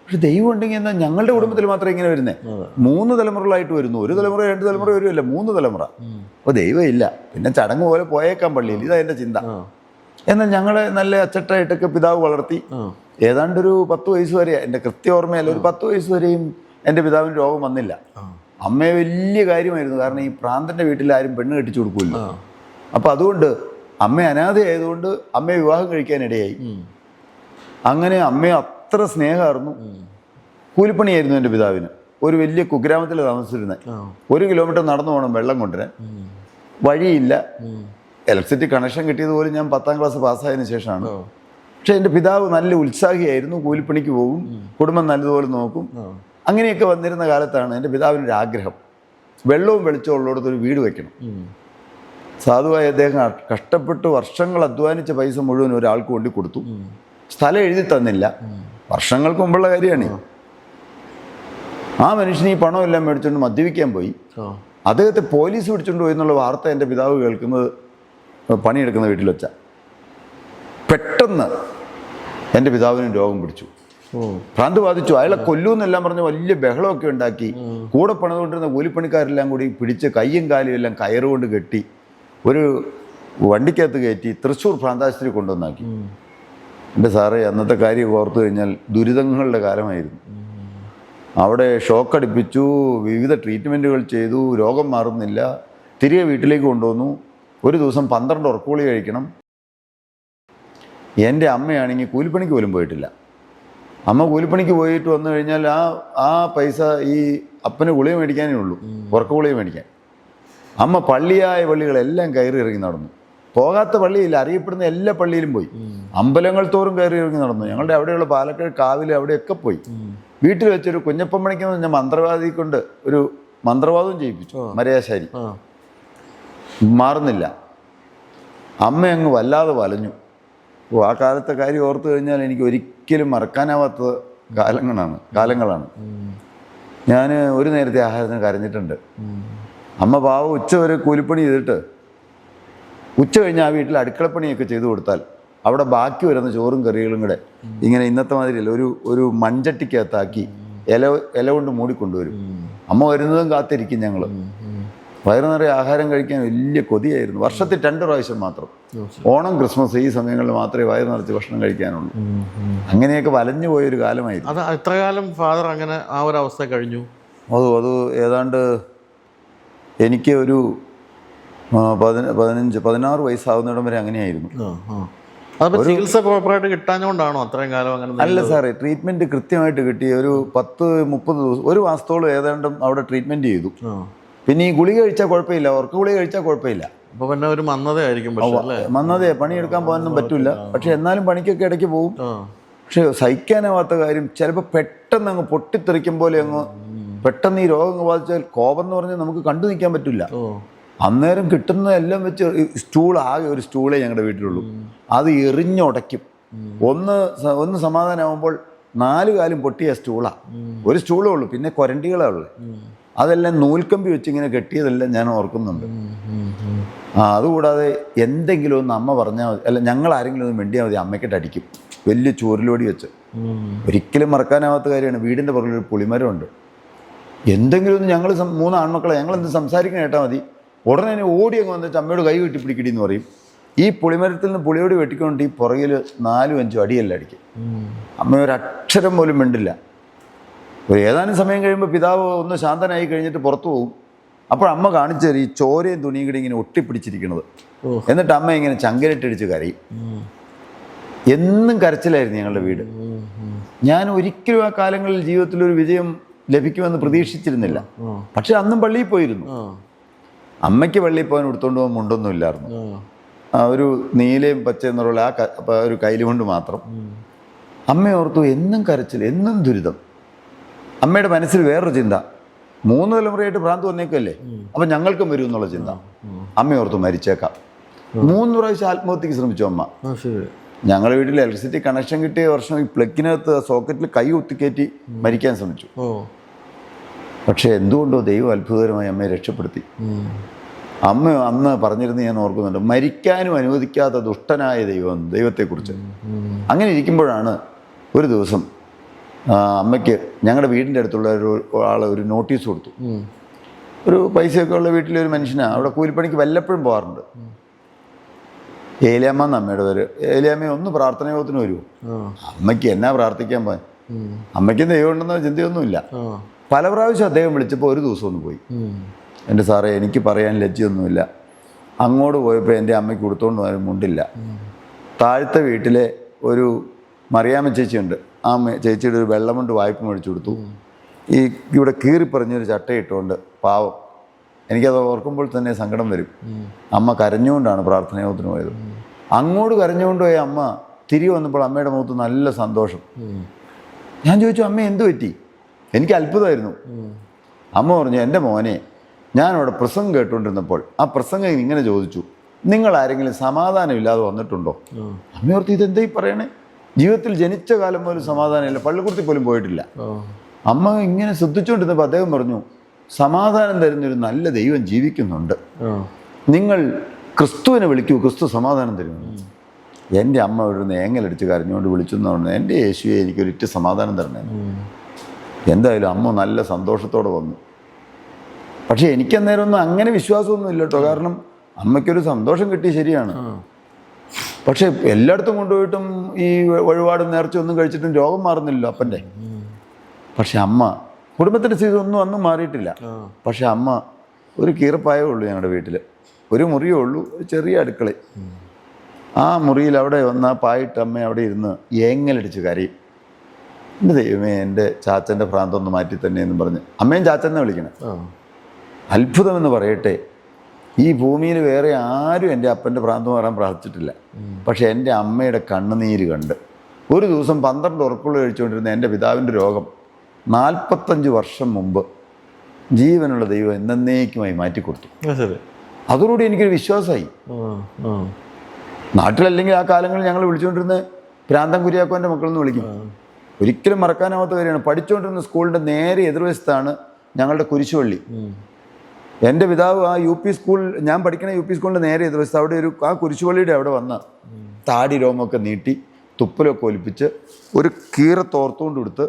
പക്ഷെ ദൈവം ഉണ്ടെങ്കിൽ എന്നാൽ ഞങ്ങളുടെ കുടുംബത്തിൽ മാത്രം ഇങ്ങനെ വരുന്നേ. 3 തലമുറകളായിട്ട് വരുന്നു. 1 തലമുറ 2 തലമുറ വരുമല്ല, 3 തലമുറ. അപ്പോൾ ദൈവം ഇല്ല, പിന്നെ ചടങ്ങ് പോലെ പോയേക്കാം പള്ളിയിൽ. ഇതാ എൻ്റെ ചിന്ത. എന്നാൽ ഞങ്ങളെ നല്ല അച്ചട്ടായിട്ടൊക്കെ പിതാവ് വളർത്തി. ഏതാണ്ടൊരു 10 വയസ്സ് വരെ, എൻ്റെ കൃത്യ ഓർമ്മയല്ല, ഒരു 10 വയസ്സ് വരെയും എൻ്റെ പിതാവിന് രോഗം വന്നില്ല. അമ്മയെ വലിയ കാര്യമായിരുന്നു. കാരണം ഈ പ്രാന്തൻ്റെ വീട്ടിൽ ആരും പെണ്ണ് കെട്ടിച്ചു കൊടുക്കില്ല. അപ്പം അതുകൊണ്ട് അമ്മ അനാഥയായതുകൊണ്ട് അമ്മയെ വിവാഹം കഴിക്കാനിടയായി. അങ്ങനെ അമ്മയെ അത്ര സ്നേഹമായിരുന്നു. കൂലിപ്പണിയായിരുന്നു എൻ്റെ പിതാവിന്. ഒരു വലിയ കുഗ്രാമത്തിൽ താമസിച്ചിരുന്നത്. 1 കിലോമീറ്റർ നടന്നു പോകണം വെള്ളം കൊണ്ടുവരാൻ. വഴിയില്ല. ഇലക്ട്രിസിറ്റി കണക്ഷൻ കിട്ടിയതുപോലെ ഞാൻ 10ാം ക്ലാസ് പാസ്സായതിനു ശേഷമാണ്. പക്ഷെ എൻ്റെ പിതാവ് നല്ല ഉത്സാഹിയായിരുന്നു. കൂലിപ്പണിക്ക് പോകും, കുടുംബം നല്ലതുപോലെ നോക്കും. അങ്ങനെയൊക്കെ വന്നിരുന്ന കാലത്താണ് എൻ്റെ പിതാവിനൊരു ആഗ്രഹം, വെള്ളവും വെളിച്ചവും ഉള്ളിടത്തൊരു വീട് വയ്ക്കണം. സാധുവായ അദ്ദേഹം കഷ്ടപ്പെട്ട് വർഷങ്ങൾ അധ്വാനിച്ച പൈസ മുഴുവൻ ഒരാൾക്ക് കൊണ്ടു കൊടുത്തു. സ്ഥലം എഴുതി തന്നില്ല. വർഷങ്ങൾക്ക് മുമ്പുള്ള കാര്യമാണ്. ആ മനുഷ്യന് ഈ പണമെല്ലാം മേടിച്ചുകൊണ്ട് മദ്യപിക്കാൻ പോയി. അദ്ദേഹത്തെ പോലീസ് പിടിച്ചുകൊണ്ട് പോയി എന്നുള്ള വാർത്ത എൻ്റെ പിതാവ് കേൾക്കുന്നത് പണിയെടുക്കുന്ന വീട്ടിൽ വെച്ച. പെട്ടെന്ന് എൻ്റെ പിതാവിന് രോഗം പിടിച്ചു, ഭ്രാന്ത് ബാധിച്ചു. അയാളെ കൊല്ലൂന്നെല്ലാം പറഞ്ഞ് വലിയ ബഹളമൊക്കെ ഉണ്ടാക്കി. കൂടെ പണിതുകൊണ്ടിരുന്ന കൂലിപ്പണിക്കാരെല്ലാം കൂടി പിടിച്ച് കയ്യും കാലും എല്ലാം കയറുകൊണ്ട് കെട്ടി ഒരു വണ്ടിക്കകത്ത് കയറ്റി തൃശ്ശൂർ ഭ്രാന്താശുപത്രി കൊണ്ടുവന്നാക്കി. എൻ്റെ സാറേ, അന്നത്തെ കാര്യം ഓർത്തു കഴിഞ്ഞാൽ ദുരിതങ്ങളുടെ കാലമായിരുന്നു. അവിടെ ഷോക്കടിപ്പിച്ചു, വിവിധ ട്രീറ്റ്മെൻറ്റുകൾ ചെയ്തു, രോഗം മാറുന്നില്ല. തിരികെ വീട്ടിലേക്ക് കൊണ്ടുവന്നു. ഒരു ദിവസം 12 ഉറക്കുകളി കഴിക്കണം. എൻ്റെ അമ്മയാണെങ്കിൽ കൂലിപ്പണിക്ക് പോലും പോയിട്ടില്ല. അമ്മ കൂലിപ്പണിക്ക് പോയിട്ട് വന്നു കഴിഞ്ഞാൽ ആ പൈസ ഈ അപ്പന് ഗുളിക മേടിക്കാനേ ഉള്ളൂ, ഉറക്കുഗുളിക മേടിക്കാൻ. അമ്മ പള്ളിയായ പള്ളികളെല്ലാം കയറി ഇറങ്ങി നടന്നു. പോകാത്ത പള്ളിയില്ല, അറിയപ്പെടുന്ന എല്ലാ പള്ളിയിലും പോയി. അമ്പലങ്ങൾ തോറും കയറി ഇറങ്ങി നടന്നു. ഞങ്ങളുടെ അവിടെയുള്ള പാലക്കാട് കാവിൽ അവിടെയൊക്കെ പോയി. വീട്ടിൽ വെച്ചൊരു കുഞ്ഞപ്പമ്മണിക്കെന്ന് പറഞ്ഞ മന്ത്രവാദി കൊണ്ട് ഒരു മന്ത്രവാദവും ചെയ്യിപ്പിച്ചു. മരയാശാരി മാറുന്നില്ല. അമ്മ അങ്ങ് വല്ലാതെ വലഞ്ഞു. ആ കാലത്തെ കാര്യം ഓർത്തു കഴിഞ്ഞാൽ എനിക്ക് ഒരിക്കലും മറക്കാനാവാത്ത കാലങ്ങളാണ്. ഞാൻ ഒരു നേരത്തെ ആഹാരത്തിന് കരഞ്ഞിട്ടുണ്ട്. അമ്മ പാവം ഉച്ച വരെ കൂലിപ്പണി ചെയ്തിട്ട് ഉച്ച കഴിഞ്ഞ് ആ വീട്ടിൽ അടുക്കളപ്പണിയൊക്കെ ചെയ്തു കൊടുത്താൽ അവിടെ ബാക്കി വരുന്ന ചോറും കറികളും കൂടെ ഇങ്ങനെ ഇന്നത്തെ മാതിരിയല്ല, ഒരു മൺചട്ടിക്കകത്താക്കി ഇല കൊണ്ട് മൂടിക്കൊണ്ടുവരും. അമ്മ വരുന്നതും കാത്തിരിക്കും ഞങ്ങൾ. വയറു നിറയെ ആഹാരം കഴിക്കാൻ വലിയ കൊതിയായിരുന്നു. വർഷത്തിൽ 2 പ്രാവശ്യം മാത്രം, ഓണം ക്രിസ്മസ് ഈ സമയങ്ങളിൽ മാത്രമേ വയറു നിറച്ച് ഭക്ഷണം കഴിക്കാനുള്ളൂ. അങ്ങനെയൊക്കെ വലഞ്ഞു പോയൊരു കാലമായിരുന്നു. അത് എത്ര കാലം ഫാദർ അങ്ങനെ ആ ഒരു അവസ്ഥ കഴിഞ്ഞു? അത് ഏതാണ്ട് എനിക്ക് ഒരു 16 വയസ്സാവുന്നിടം വരെ അങ്ങനെയായിരുന്നു. അപ്പോൾ ചികിത്സ പ്രോപ്പറായിട്ട് കിട്ടാഞ്ഞുകൊണ്ടാണോ അത്രയും കാലം അങ്ങനെ? അല്ല സാറേ, ട്രീറ്റ്മെൻറ്റ് കൃത്യമായിട്ട് കിട്ടി. ഒരു 10-30 ദിവസം, ഒരു മാസത്തോളം ഏതാണ്ടും അവിടെ ട്രീറ്റ്മെൻറ്റ് ചെയ്തു. പിന്നെ ഈ ഗുളിക കഴിച്ചാൽ കുഴപ്പമില്ല, ഉറക്ക ഗുളിക കഴിച്ചാൽ കുഴപ്പമില്ല. അപ്പോൾ പിന്നെ ഒരു മന്ദതയായിരിക്കും. മന്ദതയെ പണിയെടുക്കാൻ പോകാനൊന്നും പറ്റില്ല. പക്ഷെ എന്നാലും പണിക്കൊക്കെ ഇടയ്ക്ക് പോകും. പക്ഷെ സഹിക്കാനാവാത്ത കാര്യം, ചിലപ്പോൾ പെട്ടെന്ന് അങ്ങ് പൊട്ടിത്തെറിക്കും പോലെ അങ്ങ് പെട്ടെന്ന് ഈ രോഗം ബാധിച്ചാൽ കോപം എന്ന് പറഞ്ഞാൽ നമുക്ക് കണ്ടു നിൽക്കാൻ പറ്റില്ല. അന്നേരം കിട്ടുന്നതെല്ലാം വെച്ച് ആകെ ഒരു സ്റ്റൂളേ ഞങ്ങളുടെ വീട്ടിലുള്ളൂ. അത് എറിഞ്ഞുടയ്ക്കും. ഒന്ന് സമാധാനമാകുമ്പോൾ 4 കാലും പൊട്ടിയ സ്റ്റൂളാണ്. ഒരു സ്റ്റൂളേ ഉള്ളൂ, പിന്നെ കൊരണ്ടികളേ ഉള്ളു. അതെല്ലാം നൂൽക്കമ്പി വെച്ച് ഇങ്ങനെ കെട്ടിയതെല്ലാം ഞാൻ ഓർക്കുന്നുണ്ട്. അതുകൂടാതെ എന്തെങ്കിലും ഒന്ന് അമ്മ പറഞ്ഞാൽ മതി, അല്ല ഞങ്ങൾ ആരെങ്കിലും ഒന്ന് മിണ്ടിയാൽ മതി, അമ്മയ്ക്കിട്ട് അടിക്കും വലിയ ചൂരലോടി വെച്ച്. ഒരിക്കലും മറക്കാനാവാത്ത കാര്യമാണ്. വീടിൻ്റെ പുറകിലൊരു പുളിമരമുണ്ട്. എന്തെങ്കിലും ഒന്ന് ഞങ്ങൾ 3 ആൺമക്കളെ ഞങ്ങളെന്ത് സംസാരിക്കാൻ കേട്ടാൽ മതി, ഉടനെ തന്നെ ഓടി അങ്ങ് വന്നിട്ട് അമ്മയോട് കൈ കെട്ടിപ്പിടിക്കടി എന്ന് പറയും. ഈ പുളിമരത്തിൽ നിന്ന് പുളിയോടി വെട്ടിക്കൊണ്ട് ഈ പുറകിൽ 4-5 അടിയെല്ലാം അടിക്കും. അമ്മ ഒരു അക്ഷരം പോലും മിണ്ടില്ല. ഒരു ഏതാനും സമയം കഴിയുമ്പോൾ പിതാവ് ഒന്ന് ശാന്തനായി കഴിഞ്ഞിട്ട് പുറത്തു പോകും. അപ്പോൾ അമ്മ കാണിച്ചു തരും ഈ ചോരയും തുണിയും കൂടി ഇങ്ങനെ ഒട്ടിപ്പിടിച്ചിരിക്കുന്നത്. എന്നിട്ട് അമ്മ ഇങ്ങനെ ചങ്കലിട്ടടിച്ച് കരയും. എന്നും കരച്ചിലായിരുന്നു ഞങ്ങളുടെ വീട്. ഞാൻ ഒരിക്കലും ആ കാലങ്ങളിൽ ജീവിതത്തിൽ ഒരു വിജയം ലഭിക്കുമെന്ന് പ്രതീക്ഷിച്ചിരുന്നില്ല. പക്ഷെ അന്നും പള്ളിയിൽ പോയിരുന്നു. അമ്മയ്ക്ക് പള്ളിയിൽ പോകാൻ എടുത്തുകൊണ്ട് പോകാൻ മുണ്ടൊന്നും ഇല്ലായിരുന്നു. ഒരു നീലയും പച്ചയും നിറമുള്ള ഒരു കയ്യിലും കൊണ്ട് മാത്രം. അമ്മ ഓർത്തു എന്നും കരച്ചിൽ, എന്നും ദുരിതം. അമ്മയുടെ മനസ്സിൽ വേറൊരു ചിന്ത, 3 തലമുറയായിട്ട് ഭ്രാന്ത് വന്നേക്കല്ലേ, അപ്പം ഞങ്ങൾക്കും വരും എന്നുള്ള ചിന്ത. അമ്മ ഓർത്തു മരിച്ചേക്കാം. 3 പ്രാവശ്യം ആത്മഹത്യക്ക് ശ്രമിച്ചു അമ്മ. ഞങ്ങളുടെ വീട്ടിൽ ഇലക്ട്രിസിറ്റി കണക്ഷൻ കിട്ടിയ വർഷം ഈ പ്ലഗിനകത്ത് സോക്കറ്റിൽ കൈ കുത്തിക്കയറ്റി മരിക്കാൻ ശ്രമിച്ചു. പക്ഷെ എന്തുകൊണ്ടോ ദൈവം അത്ഭുതകരമായി അമ്മയെ രക്ഷപ്പെടുത്തി. അമ്മ അന്ന് പറഞ്ഞിരുന്ന് ഞാൻ ഓർക്കുന്നുണ്ട്, മരിക്കാനും അനുവദിക്കാത്ത ദുഷ്ടനായ ദൈവത്തെക്കുറിച്ച്. അങ്ങനെ ഇരിക്കുമ്പോഴാണ് ഒരു ദിവസം അമ്മയ്ക്ക് ഞങ്ങളുടെ വീടിൻ്റെ അടുത്തുള്ള ഒരു നോട്ടീസ് കൊടുത്തു. ഒരു പൈസയൊക്കെ ഉള്ള വീട്ടിലെ ഒരു മനുഷ്യനാണ്. അവിടെ കൂലിപ്പണിക്ക് വല്ലപ്പോഴും പോകാറുണ്ട്. ഏലിയാമ്മ എന്ന് അമ്മയുടെ പേര്. ഏലിയാമ്മ ഒന്ന് പ്രാർത്ഥന യോഗത്തിന് വരുമോ? അമ്മയ്ക്ക് എന്നാ പ്രാർത്ഥിക്കാൻ പോകാൻ, അമ്മയ്ക്കും ദൈവം ഉണ്ടെന്ന ചിന്തയൊന്നുമില്ല. പല പ്രാവശ്യം അദ്ദേഹം വിളിച്ചപ്പോൾ ഒരു ദിവസം ഒന്ന് പോയി. എൻ്റെ സാറേ എനിക്ക് പറയാൻ ലജ്ജയൊന്നുമില്ല, അങ്ങോട്ട് പോയപ്പോൾ എൻ്റെ അമ്മയ്ക്ക് കൊടുത്തോണ്ട് പോയാലും മുണ്ടില്ല. താഴത്തെ വീട്ടിലെ ഒരു മറിയാമ്മ ചേച്ചിയുണ്ട്. ആ ചേച്ചിയുടെ ഒരു വെള്ളമുണ്ട് വായ്പ മേടിച്ചു കൊടുത്തു. ഈ ഇവിടെ കീറിപ്പറഞ്ഞൊരു ചട്ടയിട്ടുകൊണ്ട് പാവം. എനിക്കത് ഓർക്കുമ്പോൾ തന്നെ സങ്കടം വരും. അമ്മ കരഞ്ഞുകൊണ്ടാണ് പ്രാർത്ഥനായോഗത്തിന് പോയത്. അങ്ങോട്ട് കരഞ്ഞുകൊണ്ട് പോയ അമ്മ തിരികെ വന്നപ്പോൾ അമ്മയുടെ മുഖത്ത് നല്ല സന്തോഷം. ഞാൻ ചോദിച്ചു, അമ്മ എന്തു പറ്റി? എനിക്ക് അത്ഭുതമായിരുന്നു. അമ്മ പറഞ്ഞു, എൻ്റെ മോനെ, ഞാനവിടെ പ്രസംഗം കേട്ടുകൊണ്ടിരുന്നപ്പോൾ ആ പ്രസംഗം ഇങ്ങനെ ചോദിച്ചു, നിങ്ങൾ ആരെങ്കിലും സമാധാനമില്ലാതെ വന്നിട്ടുണ്ടോ? അമ്മയോർത്ത് ഇതെന്താ ഈ പറയണേ, ജീവിതത്തിൽ ജനിച്ച കാലം പോലും സമാധാനമില്ല, പള്ളിക്കൂടത്തിൽ പോലും പോയിട്ടില്ല. അമ്മ ഇങ്ങനെ ശ്രദ്ധിച്ചുകൊണ്ടിരുന്നപ്പോൾ അദ്ദേഹം പറഞ്ഞു, സമാധാനം തരുന്നൊരു നല്ല ദൈവം ജീവിക്കുന്നുണ്ട്, നിങ്ങൾ ക്രിസ്തുവിനെ വിളിക്കൂ, ക്രിസ്തു സമാധാനം തരുന്നു. എൻ്റെ അമ്മ ഇവിടുന്ന് ഏങ്ങലടിച്ച് കരഞ്ഞുകൊണ്ട് വിളിച്ചു എന്ന് പറഞ്ഞു, എൻ്റെ യേശുവെ എനിക്കൊരിറ്റ് സമാധാനം തരണേ. എന്തായാലും അമ്മ നല്ല സന്തോഷത്തോടെ വന്നു. പക്ഷേ എനിക്കന്നേരം ഒന്നും അങ്ങനെ വിശ്വാസമൊന്നും ഇല്ല കേട്ടോ. കാരണം അമ്മയ്ക്കൊരു സന്തോഷം കിട്ടി, ശരിയാണ്. പക്ഷേ എല്ലായിടത്തും കൊണ്ടുപോയിട്ടും ഈ വഴിപാടും നേർച്ച ഒന്നും കഴിച്ചിട്ടും രോഗം മാറുന്നില്ലല്ലോ അപ്പൻ്റെ. പക്ഷെ അമ്മ, കുടുംബത്തിൻ്റെ സ്ഥിതി ഒന്നും അന്നും മാറിയിട്ടില്ല. പക്ഷെ അമ്മ ഒരു കീറപ്പായേ ഉള്ളൂ ഞങ്ങളുടെ വീട്ടിൽ. ഒരു മുറിയേ ഉള്ളൂ, ഒരു ചെറിയ അടുക്കള. ആ മുറിയിൽ അവിടെ വന്ന് ആ പായിട്ട് അമ്മ അവിടെ ഇരുന്ന് ഏങ്ങലടിച്ച് കരയും. എൻ്റെ ദൈവമേ, എൻ്റെ ചാച്ചൻ്റെ ഭ്രാന്തൊന്ന് മാറ്റി തന്നെ എന്നും പറഞ്ഞ് അമ്മയും ചാച്ചനെ വിളിക്കണം. അത്ഭുതമെന്ന് പറയട്ടെ, ഈ ഭൂമിയിൽ വേറെ ആരും എൻ്റെ അപ്പൻ്റെ ഭ്രാന്ത് മാറാൻ പ്രാർത്ഥിച്ചിട്ടില്ല. പക്ഷേ എൻ്റെ അമ്മയുടെ കണ്ണുനീര് കണ്ട് ഒരു ദിവസം 12 ഉറക്കുള്ള കഴിച്ചുകൊണ്ടിരുന്ന എൻ്റെ പിതാവിൻ്റെ രോഗം 45 വർഷം മുമ്പ് ജീവനുള്ള ദൈവം എന്നേക്കുമായി മാറ്റിക്കൊടുത്തു. അതോടുകൂടി എനിക്കൊരു വിശ്വാസമായി. നാട്ടിലല്ലെങ്കിൽ ആ കാലങ്ങളിൽ ഞങ്ങൾ വിളിച്ചുകൊണ്ടിരുന്ന പ്രാന്തം കുര്യാക്കോൻ്റെ മക്കളെന്ന് വിളിക്കും. ഒരിക്കലും മറക്കാനാവാത്ത കാര്യമാണ്. പഠിച്ചുകൊണ്ടിരുന്ന സ്കൂളിൻ്റെ നേരെ എതിർവശത്താണ് ഞങ്ങളുടെ കുരിശുപള്ളി. എൻ്റെ പിതാവ് ആ UP സ്കൂൾ, ഞാൻ പഠിക്കണ UP സ്കൂളിൻ്റെ നേരെ എതിർവശത്ത് അവിടെ ആ കുരിശുപള്ളിയുടെ അവിടെ വന്ന് താടി രോമൊക്കെ നീട്ടി തുപ്പലൊക്കെ ഒലിപ്പിച്ച് ഒരു കീറത്തോർത്തുകൊണ്ട് കൊടുത്ത്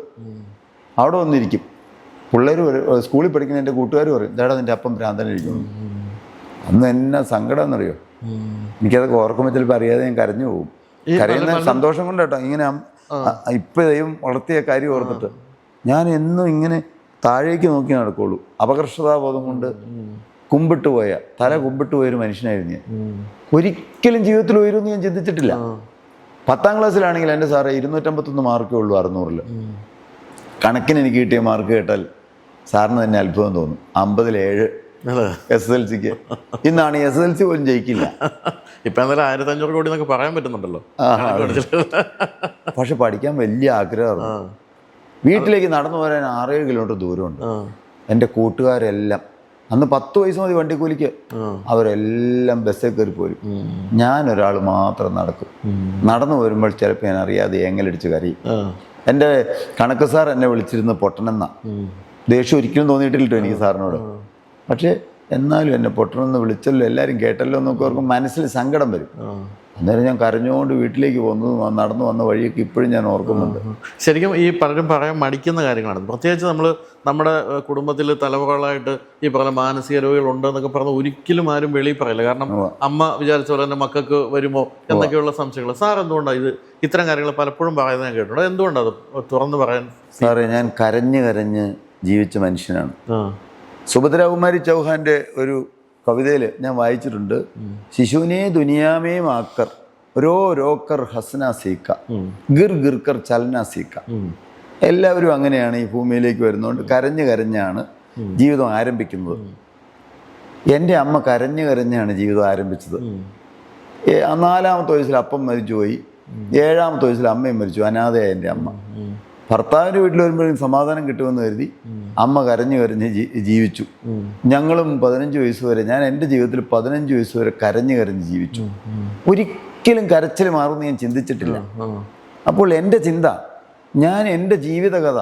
അവിടെ വന്നിരിക്കും. പിള്ളേർ സ്കൂളിൽ പഠിക്കുന്ന എൻ്റെ കൂട്ടുകാർ പറയും, ഇതാടാ നിൻ്റെ അപ്പം ഭ്രാന്തനിരിക്കുന്നു. അന്ന് എന്നാ സങ്കടം എന്നറിയോ, എനിക്കതൊക്കെ ഓർക്കുമ്പോൾ ചിലപ്പോൾ അറിയാതെ ഞാൻ കരഞ്ഞു പോകും. കരയുന്ന സന്തോഷം കൊണ്ട് കേട്ടോ. ഇങ്ങനെ ഇപ്പം ദൈവം വളർത്തിയ കാര്യം ഓർത്തിട്ട് ഞാൻ എന്നും ഇങ്ങനെ താഴേക്ക് നോക്കി നടക്കുള്ളൂ. അപകർഷതാബോധം കൊണ്ട് തല കുമ്പിട്ട് പോയൊരു മനുഷ്യനായിരുന്നു ഞാൻ. ഒരിക്കലും ജീവിതത്തിൽ ഉയരുമെന്ന് ഞാൻ ചിന്തിച്ചിട്ടില്ല. 10ാം ക്ലാസ്സിലാണെങ്കിൽ എൻ്റെ സാറേ 251 മാർക്കേ ഉള്ളൂ 600-ൽ. കണക്കിന് എനിക്ക് കിട്ടിയ മാർക്ക് കേട്ടാൽ സാറിന് തന്നെ അത്ഭുതം തോന്നും. 50-ൽ 7 SSLCക്ക്. ഇന്നാണ് SSLC പോലും ജയിക്കില്ല. ഇപ്പം എന്തായാലും 1500 കോടി എന്നൊക്കെ പറയാൻ പറ്റുന്നുണ്ടല്ലോ. പക്ഷെ പഠിക്കാൻ വലിയ ആഗ്രഹമായിരുന്നു. വീട്ടിലേക്ക് നടന്നു പോരാൻ 6-7 കിലോമീറ്റർ ദൂരമുണ്ട്. എൻ്റെ കൂട്ടുകാരെല്ലാം അന്ന് 10 വയസ്സ് മതി വണ്ടിക്കൂലിക്ക്. അവരെല്ലാം ബസ്സിൽ കയറി പോരും. ഞാനൊരാൾ മാത്രം നടക്കും. നടന്നു വരുമ്പോൾ ചിലപ്പോൾ ഞാൻ അറിയാതെ ഏങ്ങലടിച്ച് കരയും. എൻ്റെ കണക്ക് സാർ എന്നെ വിളിച്ചിരുന്ന പൊട്ടനെന്നാ. ദേഷ്യം ഒരിക്കലും തോന്നിയിട്ടില്ലട്ടോ എനിക്ക് സാറിനോട്. പക്ഷേ എന്നാലും എന്നെ പൊട്ടനെന്ന് വിളിച്ചല്ലോ, എല്ലാവരും കേട്ടല്ലോ എന്നൊക്കെ ഓർക്കും മനസ്സിൽ സങ്കടം വരും. അന്നേരം ഞാൻ കരഞ്ഞുകൊണ്ട് വീട്ടിലേക്ക് നടന്നു വന്ന വഴിയൊക്കെ ഇപ്പോഴും ഞാൻ ഓർക്കുന്നുണ്ട്. ശരിക്കും ഈ പലരും പറയാൻ മടിക്കുന്ന കാര്യങ്ങളാണ്. പ്രത്യേകിച്ച് നമ്മുടെ കുടുംബത്തിൽ തലമുറകളായിട്ട് ഈ പറഞ്ഞ മാനസിക രോഗികളുണ്ട് എന്നൊക്കെ പറഞ്ഞ് ഒരിക്കലും ആരും വെളിയിൽ പറയില്ല. കാരണം അമ്മ വിചാരിച്ച പോലെ തന്നെ മക്കൾക്ക് വരുമോ എന്നൊക്കെയുള്ള സംശയങ്ങൾ. സാർ എന്തുകൊണ്ടാണ് ഇത്തരം കാര്യങ്ങൾ പലപ്പോഴും പറയുന്നത് ഞാൻ കേട്ടിട്ടുണ്ട്? എന്തുകൊണ്ടാണ് അത് തുറന്ന് പറയാൻ? സാറേ, ഞാൻ കരഞ്ഞ് ജീവിച്ച മനുഷ്യനാണ്. സുഭദ്രാകുമാരി ചൗഹാൻ്റെ ഒരു കവിതയിൽ ഞാൻ വായിച്ചിട്ടുണ്ട്, ശിശുവിനെ ദുനിയാമേ മാക്കർ രോക്കർ ഹസന സീക്ക ഗിർക്കർ ചലന സീക്ക. എല്ലാവരും അങ്ങനെയാണ് ഈ ഭൂമിയിലേക്ക് വരുന്നതുകൊണ്ട് കരഞ്ഞാണ് ജീവിതം ആരംഭിക്കുന്നത്. എൻ്റെ അമ്മ കരഞ്ഞാണ് ജീവിതം ആരംഭിച്ചത്. 4ാമത്തെ വയസ്സിൽ അപ്പം മരിച്ചുപോയി. 7ാമത്തെ വയസ്സിൽ അമ്മയും മരിച്ചു. അനാഥയായ എൻ്റെ അമ്മ. ഭർത്താവിൻ്റെ വീട്ടിൽ വരുമ്പോഴേക്കും സമാധാനം കിട്ടുമെന്ന് കരുതി അമ്മ കരഞ്ഞ് ജീവിച്ചു. ഞങ്ങളും 15 വയസ്സ് വരെ, ഞാൻ എൻ്റെ ജീവിതത്തിൽ 15 വയസ്സ് വരെ കരഞ്ഞ് ജീവിച്ചു. ഒരിക്കലും കരച്ചിൽ മാറുമെന്ന് ഞാൻ ചിന്തിച്ചിട്ടില്ല. അപ്പോൾ എൻ്റെ ചിന്ത, ഞാൻ എൻ്റെ ജീവിതകഥ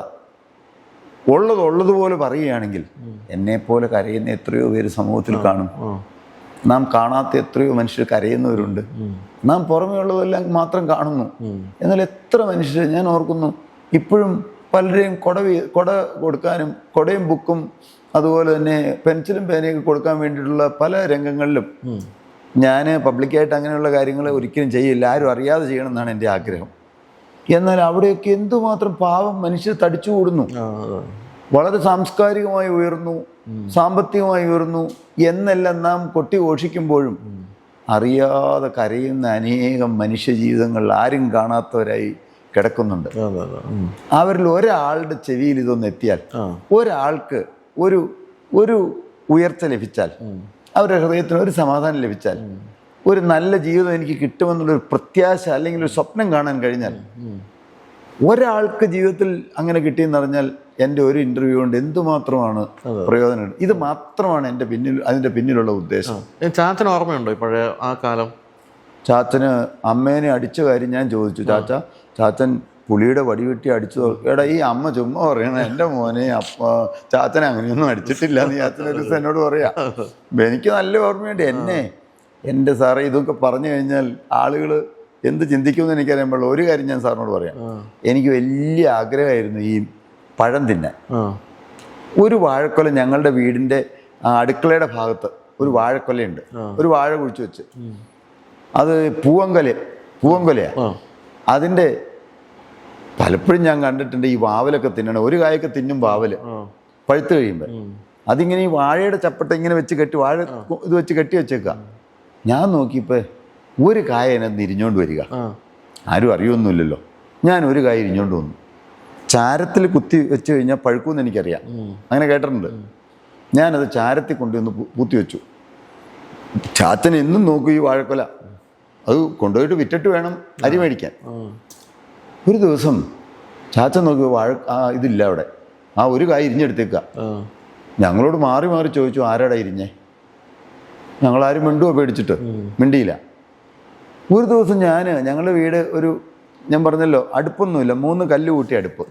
ഉള്ളതുപോലെ പറയുകയാണെങ്കിൽ എന്നെപ്പോലെ കരയുന്ന എത്രയോ പേര് സമൂഹത്തിൽ കാണും. നാം കാണാത്ത എത്രയോ മനുഷ്യർ കരയുന്നവരുണ്ട്. നാം പുറമേ ഉള്ളതെല്ലാം മാത്രം കാണുന്നു. എന്നാൽ എത്ര മനുഷ്യർ, ഞാൻ ഓർക്കുന്നു ഇപ്പോഴും പലരെയും കൊട കൊടുക്കാനും കൊടയും ബുക്കും അതുപോലെ തന്നെ പെൻസിലും പേനയൊക്കെ കൊടുക്കാൻ വേണ്ടിയിട്ടുള്ള പല രംഗങ്ങളിലും ഞാൻ പബ്ലിക്കായിട്ട് അങ്ങനെയുള്ള കാര്യങ്ങൾ ഒരിക്കലും ചെയ്യില്ല. ആരും അറിയാതെ ചെയ്യണമെന്നാണ് എൻ്റെ ആഗ്രഹം. എന്നാൽ അവിടെയൊക്കെ എന്തുമാത്രം പാവം മനുഷ്യർ തടിച്ചുകൂടുന്നു. വളരെ സാംസ്കാരികമായി ഉയർന്നു, സാമ്പത്തികമായി ഉയർന്നു എന്നെല്ലാം നാം കൊട്ടിഘോഷിക്കുമ്പോഴും അറിയാതെ കരയുന്ന അനേകം മനുഷ്യജീവിതങ്ങൾ ആരും കാണാത്തവരായി കിടക്കുന്നുണ്ട്. അവരിൽ ഒരാളുടെ ചെവിയിൽ ഇതൊന്ന് എത്തിയാൽ, ഒരാൾക്ക് ഒരു ഉയർച്ച ലഭിച്ചാൽ, അവരുടെ ഹൃദയത്തിന് ഒരു സമാധാനം ലഭിച്ചാൽ, ഒരു നല്ല ജീവിതം എനിക്ക് കിട്ടുമെന്നുള്ളൊരു പ്രത്യാശ അല്ലെങ്കിൽ ഒരു സ്വപ്നം കാണാൻ കഴിഞ്ഞാൽ, ഒരാൾക്ക് ജീവിതത്തിൽ അങ്ങനെ കിട്ടിയെന്ന് പറഞ്ഞാൽ എൻ്റെ ഒരു ഇൻ്റർവ്യൂ കൊണ്ട് എന്തുമാത്രമാണ് പ്രയോജനം. ഇത് മാത്രമാണ് അതിൻ്റെ പിന്നിലുള്ള ഉദ്ദേശം. ചാച്ചന് ഓർമ്മയുണ്ടോ ഇപ്പോഴേ ആ കാലം? ചാച്ചന് അമ്മേനെ അടിച്ച കാര്യം ഞാൻ ചോദിച്ചു. ചാച്ചൻ പുലിയുടെ വടിവെട്ടി അടിച്ചു. എടാ, ഈ അമ്മ ചുമ്മാ പറയണ, എൻ്റെ മോനെ ചാച്ചനെ അങ്ങനെയൊന്നും അടിച്ചിട്ടില്ല എന്ന് ചാച്ചനൊരു ദിവസം എന്നോട് പറയാം. എനിക്ക് നല്ല ഓർമ്മയുണ്ട്. എൻ്റെ സാറേ ഇതൊക്കെ പറഞ്ഞു കഴിഞ്ഞാൽ ആളുകൾ എന്ത് ചിന്തിക്കുമെന്ന് എനിക്കറിയാൻ പാടില്ല. ഒരു കാര്യം ഞാൻ സാറിനോട് പറയാം. എനിക്ക് വലിയ ആഗ്രഹമായിരുന്നു ഈ പഴം തിന്നാൻ. ഒരു വാഴക്കൊല, ഞങ്ങളുടെ വീടിൻ്റെ അടുക്കളയുടെ ഭാഗത്ത് ഒരു വാഴക്കൊലയുണ്ട്. ഒരു വാഴ കുഴിച്ചു വെച്ച്, അത് പൂവൻകൊലയാണ്. അതിൻ്റെ പലപ്പോഴും ഞാൻ കണ്ടിട്ടുണ്ട് ഈ വാവലൊക്കെ തിന്നണം. ഒരു കായൊക്കെ തിന്നും വാവല് പഴുത്ത് കഴിയുമ്പോൾ. അതിങ്ങനെ ഈ വാഴയുടെ ചപ്പട്ട ഇങ്ങനെ വെച്ച് കെട്ടി, വാഴ ഇത് വെച്ച് കെട്ടി വെച്ചേക്കുക. ഞാൻ നോക്കിയപ്പോൾ ഒരു കായ എന്നെ ഇരിഞ്ഞോണ്ട് വരിക. ആരും അറിയൊന്നുമില്ലല്ലോ. ഞാൻ ഒരു കായ ഇരിഞ്ഞോണ്ട് വന്നു. ചാരത്തിൽ കുത്തി വെച്ച് കഴിഞ്ഞാൽ പഴുക്കുമെന്ന് എനിക്കറിയാം, അങ്ങനെ കേട്ടിട്ടുണ്ട്. ഞാനത് ചാരത്തിൽ കൊണ്ടുവന്ന് പൂത്തി വെച്ചു. ചാച്ചൻ എന്നും നോക്കും ഈ വാഴക്കൊല, അത് കൊണ്ടുപോയിട്ട് വിറ്റിട്ട് വേണം അരി മേടിക്കാൻ. ഒരു ദിവസം ചാച്ചൻ നോക്കി ഇതില്ല അവിടെ, ആ ഒരു കായ് ഇരിഞ്ഞെടുത്തേക്കുക. ഞങ്ങളോട് മാറി ചോദിച്ചു, ആരാടാ ഇരിഞ്ഞേ? ഞങ്ങളാരും മിണ്ടുവോ പേടിച്ചിട്ട്? മിണ്ടിയില്ല. ഒരു ദിവസം ഞങ്ങളുടെ വീട് ഞാൻ പറഞ്ഞല്ലോ അടുപ്പൊന്നുമില്ല, 3 കല്ല് കൂട്ടി അടുപ്പ്.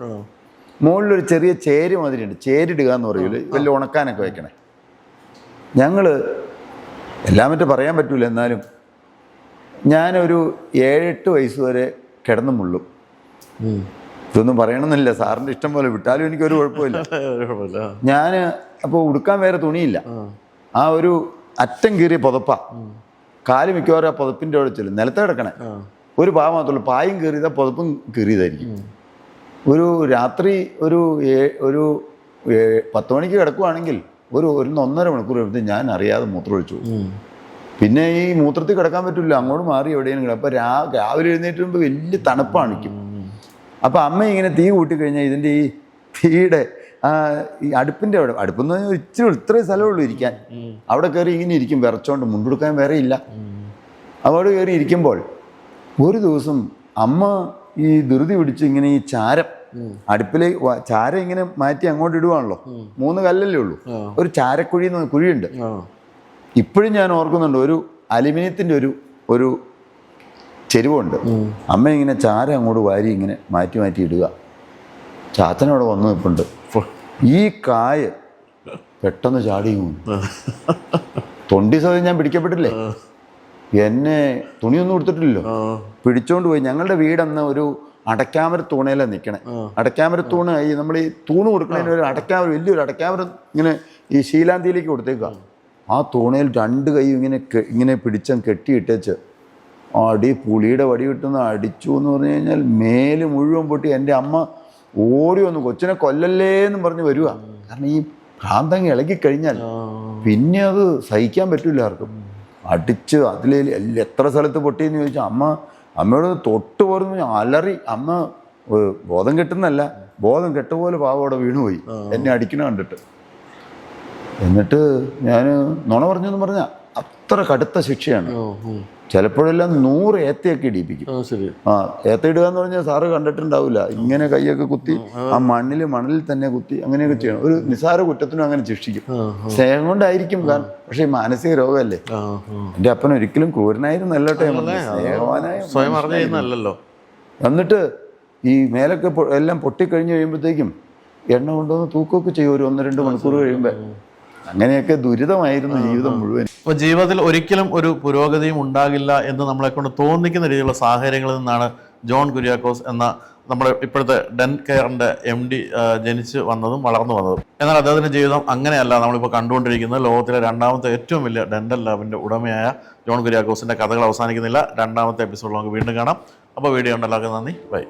മുകളിലൊരു ചെറിയ ചേര് മാതിരിയുണ്ട്, ചേരിടുക എന്ന് പറയൂല, വലിയ ഉണക്കാനൊക്കെ വെക്കണേ. ഞങ്ങൾ എല്ലാം മറ്റും പറയാൻ പറ്റൂല, എന്നാലും ഞാനൊരു 7-8 വയസ്സ് വരെ കിടന്നു മുള്ളും. ഇതൊന്നും പറയണമെന്നില്ല, സാറിൻ്റെ ഇഷ്ടം പോലെ വിട്ടാലും എനിക്കൊരു കുഴപ്പമില്ല. ഞാൻ അപ്പോൾ ഉടുക്കാൻ വേറെ തുണിയില്ല, ആ ഒരു അറ്റം കീറിയ പുതപ്പ, കാല് മിക്കവാറും ആ പുതപ്പിൻ്റെ അവിടെ ചെല്ലും, നിലത്ത് കിടക്കണേ, ഒരു പാ മാത്രമല്ല, പായും കീറിയതാ പുതപ്പും കീറിയതായിരിക്കും. ഒരു രാത്രി ഒരു 10 മണിക്ക് കിടക്കുവാണെങ്കിൽ ഒരു 1.5 മണിക്കൂർ കഴിയുമ്പോൾ ഞാൻ അറിയാതെ മൂത്രം ഒഴിച്ചു. പിന്നെ ഈ മൂത്രത്തിൽ കിടക്കാൻ പറ്റില്ല, അങ്ങോട്ട് മാറി എവിടെയെങ്കിലും കിടക്കും. അപ്പോൾ രാവിലെ എഴുന്നേറ്റ് മുമ്പ് വലിയ തണുപ്പാണിക്കും. അപ്പോൾ അമ്മ ഇങ്ങനെ തീ കൂട്ടിക്കഴിഞ്ഞാൽ ഇതിൻ്റെ ഈ തീയുടെ ഈ അടുപ്പിൻ്റെ അവിടെ, അടുപ്പെന്ന് പറഞ്ഞാൽ ഇത്രയും സ്ഥലമുള്ളൂ ഇരിക്കാൻ, അവിടെ കയറി ഇങ്ങനെ ഇരിക്കും വിറച്ചോണ്ട്, മുണ്ടെടുക്കാൻ വേറെ ഇല്ല. അവിടെ കയറി ഇരിക്കുമ്പോൾ ഒരു ദിവസം അമ്മ ഈ ധൃതി പിടിച്ച് ഇങ്ങനെ ഈ ചാരം അടുപ്പിലേക്ക് ചാരം ഇങ്ങനെ മാറ്റി അങ്ങോട്ട് ഇടുവാണല്ലോ, 3 കല്ലല്ലേ ഉള്ളൂ, ഒരു ചാരക്കുഴി എന്ന് കുഴിയുണ്ട്. ഇപ്പോഴും ഞാൻ ഓർക്കുന്നുണ്ട്, ഒരു അലുമിനിയത്തിൻ്റെ ഒരു ചെരുവുണ്ട്. അമ്മ ഇങ്ങനെ ചാരം അങ്ങോട്ട് വാരി ഇങ്ങനെ മാറ്റി മാറ്റി ഇടുക. ചാത്തനവിടെ വന്നു നിൽപ്പുണ്ട്. ഈ കായ പെട്ടെന്ന് ചാടി തൊണ്ടി സത്യം ഞാൻ പിടിക്കപ്പെട്ടില്ലേ, എന്നെ തുണിയൊന്നും കൊടുത്തിട്ടില്ലല്ലോ, പിടിച്ചോണ്ട് പോയി. ഞങ്ങളുടെ വീടെന്ന ഒരു അടയ്ക്കാമര തൂണയിലാണ് നിൽക്കണേ. അടയ്ക്കാമര തൂണ്, ഈ നമ്മൾ ഈ തൂണ് കൊടുക്കുന്നതിന് ഒരു അടയ്ക്കാമര, വലിയൊരു അടയ്ക്കാമര ഇങ്ങനെ ഈ ശീലാന്തിയിലേക്ക് കൊടുത്തേക്കുക. ആ തൂണയിൽ 2 കൈ ഇങ്ങനെ പിടിച്ചും കെട്ടിയിട്ടേച്ച് അടി പുളിയുടെ വടി കിട്ടുന്ന അടിച്ചു എന്ന് പറഞ്ഞു കഴിഞ്ഞാൽ മേല് മുഴുവൻ പൊട്ടി. എൻ്റെ അമ്മ ഓടി വന്നു, കൊച്ചിനെ കൊല്ലല്ലേ എന്ന് പറഞ്ഞ് വരിക. കാരണം ഈ ഭ്രാന്തങ്ങ് ഇളകിക്കഴിഞ്ഞാൽ പിന്നെ അത് സഹിക്കാൻ പറ്റില്ല ആർക്കും. അടിച്ച് അതിൽ എത്ര സ്ഥലത്ത് പൊട്ടിയെന്ന് ചോദിച്ചാൽ അമ്മയോട് തൊട്ട് പോരുന്നു അലറി. അമ്മ ബോധം കെട്ടുന്നല്ല, ബോധം കെട്ടുപോലെ പാവോടെ വീണുപോയി എന്നെ അടിക്കണ കണ്ടിട്ട്. എന്നിട്ട് ഞാൻ നുണ പറഞ്ഞെന്ന് പറഞ്ഞാൽ അത്ര കടുത്ത ശിക്ഷയാണ്. ചിലപ്പോഴെല്ലാം 100 ഏത്തയൊക്കെ ഇടിപ്പിക്കും. ഏത്ത ഇടുക എന്ന് പറഞ്ഞാൽ സാറ് കണ്ടിട്ടുണ്ടാവില്ല, ഇങ്ങനെ കൈയൊക്കെ കുത്തി ആ മണ്ണിൽ തന്നെ കുത്തി അങ്ങനെയൊക്കെ ചെയ്യണം. ഒരു നിസാര കുറ്റത്തിനും അങ്ങനെ ശിക്ഷിക്കും. സ്നേഹം കൊണ്ടായിരിക്കും, കാരണം പക്ഷേ ഈ മാനസിക രോഗമല്ലേ. എൻ്റെ അപ്പൻ ഒരിക്കലും ക്രൂരനായിരുന്നല്ലോ, സ്നേഹവാനായോ. എന്നിട്ട് ഈ മേലൊക്കെ എല്ലാം പൊട്ടിക്കഴിഞ്ഞ് കഴിയുമ്പോഴത്തേക്കും എണ്ണ കൊണ്ടുവന്ന് തൂക്കമൊക്കെ ചെയ്യും ഒരു 1-2 മണിക്കൂർ കഴിയുമ്പോൾ. അങ്ങനെയൊക്കെ ദുരിതമായിരുന്നു ജീവിതം മുഴുവൻ. അപ്പോൾ ജീവിതത്തിൽ ഒരിക്കലും ഒരു പുരോഗതിയും ഉണ്ടാകില്ല എന്ന് നമ്മളെ കൊണ്ട് തോന്നിക്കുന്ന രീതിയിലുള്ള സാഹചര്യങ്ങളിൽ നിന്നാണ് ജോൺ കുര്യാക്കോസ് എന്ന നമ്മുടെ ഇപ്പോഴത്തെ ഡെൻ കെയറിൻ്റെ MD ജനിച്ച് വന്നതും വളർന്നു വന്നതും. എന്നാൽ അദ്ദേഹത്തിൻ്റെ ജീവിതം അങ്ങനെയല്ല നമ്മളിപ്പോൾ കണ്ടുകൊണ്ടിരിക്കുന്നത്. ലോകത്തിലെ 2ാമത്തെ ഏറ്റവും വലിയ ഡെൻ്റൽ ലാബിൻ്റെ ഉടമയായ ജോൺ കുര്യാക്കോസിൻ്റെ കഥകൾ അവസാനിക്കുന്നില്ല. 2ാമത്തെ എപ്പിസോഡിൽ നമുക്ക് വീണ്ടും കാണാം. അപ്പോൾ വീഡിയോ ഉണ്ടല്ലാതെ നന്ദി, ബൈ.